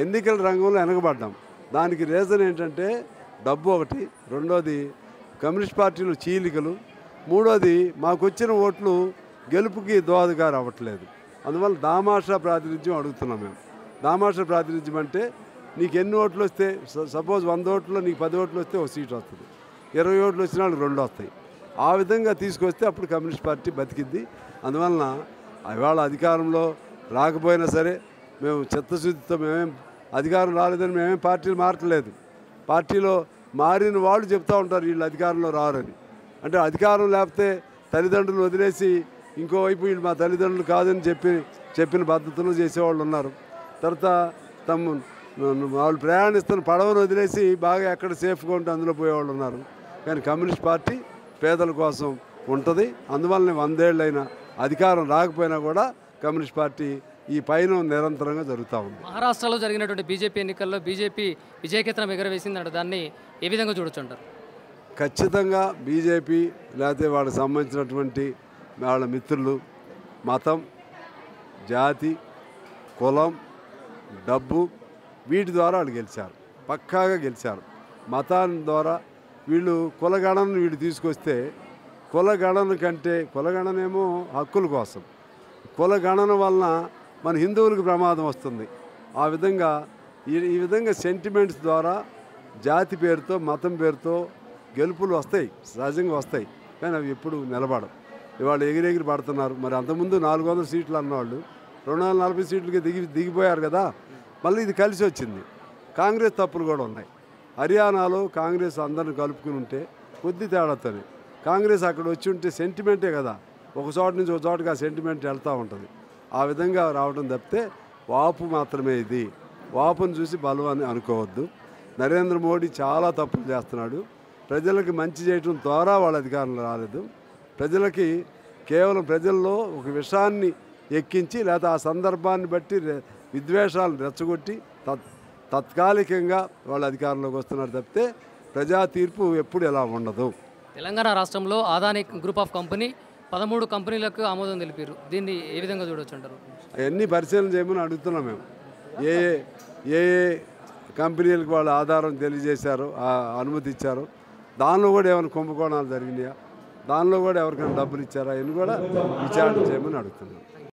ఎన్నికల రంగంలో వెనకబడ్డాం. దానికి రీజన్ ఏంటంటే డబ్బు ఒకటి, రెండోది కమ్యూనిస్ట్ పార్టీలు చీలికలు, మూడోది మాకు వచ్చిన ఓట్లు గెలుపుకి దోహదకారు అవ్వట్లేదు. అందువల్ల దామాషా ప్రాతినిధ్యం అడుగుతున్నాం మేము. దామాషా ప్రాతినిధ్యం అంటే నీకు ఎన్ని ఓట్లు వస్తే, సపోజ్ 100 ఓట్లో నీకు 10 ఓట్లు వస్తే ఒక సీట్ వస్తుంది, 20 ఓట్లు వచ్చిన వాళ్ళకి 2 వస్తాయి. ఆ విధంగా తీసుకొస్తే అప్పుడు కమ్యూనిస్ట్ పార్టీ బతికిద్ది. అందువలన ఇవాళ అధికారంలో రాకపోయినా సరే మేము చిత్తశుద్ధితో మేమేం అధికారం రాలేదని మేమేం పార్టీలు మారట్లేదు. పార్టీలో మారిన వాళ్ళు చెప్తూ ఉంటారు వీళ్ళు అధికారంలో రారని. అంటే అధికారం లేకపోతే తల్లిదండ్రులు వదిలేసి ఇంకోవైపు వీళ్ళు మా తల్లిదండ్రులు కాదని చెప్పిన పద్ధతులు చేసేవాళ్ళు ఉన్నారు. తర్వాత వాళ్ళు ప్రయాణిస్తున్న పడవను వదిలేసి బాగా ఎక్కడ సేఫ్గా ఉంటే అందులో పోయేవాళ్ళు ఉన్నారు. కానీ కమ్యూనిస్ట్ పార్టీ పేదల కోసం ఉంటుంది. అందువల్లనే 100 ఏళ్ళైనా అధికారం రాకపోయినా కూడా కమ్యూనిస్ట్ పార్టీ ఈ పైన నిరంతరంగా జరుగుతూ ఉంది. మహారాష్ట్రలో జరిగినటువంటి బీజేపీ ఎన్నికల్లో బీజేపీ విజయకేతనం ఎగరవేసిందంటే దాన్ని ఏ విధంగా చూడొచ్చు అంటారు? ఖచ్చితంగా బీజేపీ లేకపోతే వాళ్ళకి సంబంధించినటువంటి వాళ్ళ మిత్రులు మతం, జాతి, కులం, డబ్బు వీటి ద్వారా వాళ్ళు గెలిచారు, పక్కాగా గెలిచారు. మతాన్ని ద్వారా వీళ్ళు కులగణను వీళ్ళు తీసుకొస్తే, కులగణన కంటే కులగణనేమో హక్కుల కోసం, కులగణన వలన మన హిందువులకు ప్రమాదం వస్తుంది. ఆ విధంగా ఈ విధంగా సెంటిమెంట్స్ ద్వారా జాతి పేరుతో మతం పేరుతో గెలుపులు వస్తాయి, సహజంగా వస్తాయి. కానీ అవి ఎప్పుడు నిలబడవు. ఇవాళ ఎగిరెగిరి పడుతున్నారు. మరి అంతకుముందు 400 సీట్లు అన్నవాళ్ళు 240 సీట్లకి దిగిపోయారు కదా. మళ్ళీ ఇది కలిసి వచ్చింది. కాంగ్రెస్ తప్పులు కూడా ఉన్నాయి. హర్యానాలో కాంగ్రెస్ అందరిని కలుపుకుని ఉంటే కొద్ది తేడాతోనే కాంగ్రెస్ అక్కడ వచ్చి ఉంటే సెంటిమెంటే కదా, ఒక చోట నుంచి ఒక చోటకి ఆ సెంటిమెంట్ వెళ్తూ ఉంటుంది. ఆ విధంగా రావడం తప్పితే వాపు మాత్రమే ఇది. వాపును చూసి బలం అని అనుకోవద్దు. నరేంద్ర మోడీ చాలా తప్పులు చేస్తున్నాడు. ప్రజలకి మంచి చేయడం ద్వారా వాళ్ళ అధికారంలో రాలేదు. ప్రజలకి కేవలం ప్రజల్లో ఒక విషయాన్ని ఎక్కించి లేదా ఆ సందర్భాన్ని బట్టి విద్వేషాలను రెచ్చగొట్టి తాత్కాలికంగా వాళ్ళ అధికారంలోకి వస్తున్నారు తప్పితే ప్రజా తీర్పు ఎప్పుడు ఎలా ఉండదు. తెలంగాణ రాష్ట్రంలో అదానీ గ్రూప్ ఆఫ్ కంపెనీ 13 కంపెనీలకు ఆమోదం తెలిపారు. దీన్ని ఏ విధంగా చూడొచ్చు అంటారు? అవన్నీ పరిశీలన చేయమని అడుగుతున్నాం మేము. ఏ ఏ కంపెనీలకు వాళ్ళు ఆధారం తెలియజేశారో, అనుమతి ఇచ్చారో, దానిలో కూడా ఏమైనా కుంభకోణాలు జరిగినాయా, దానిలో కూడా ఎవరికైనా డబ్బులు ఇచ్చారా, ఇవన్నీ కూడా విచారణ చేయమని అడుగుతున్నాం.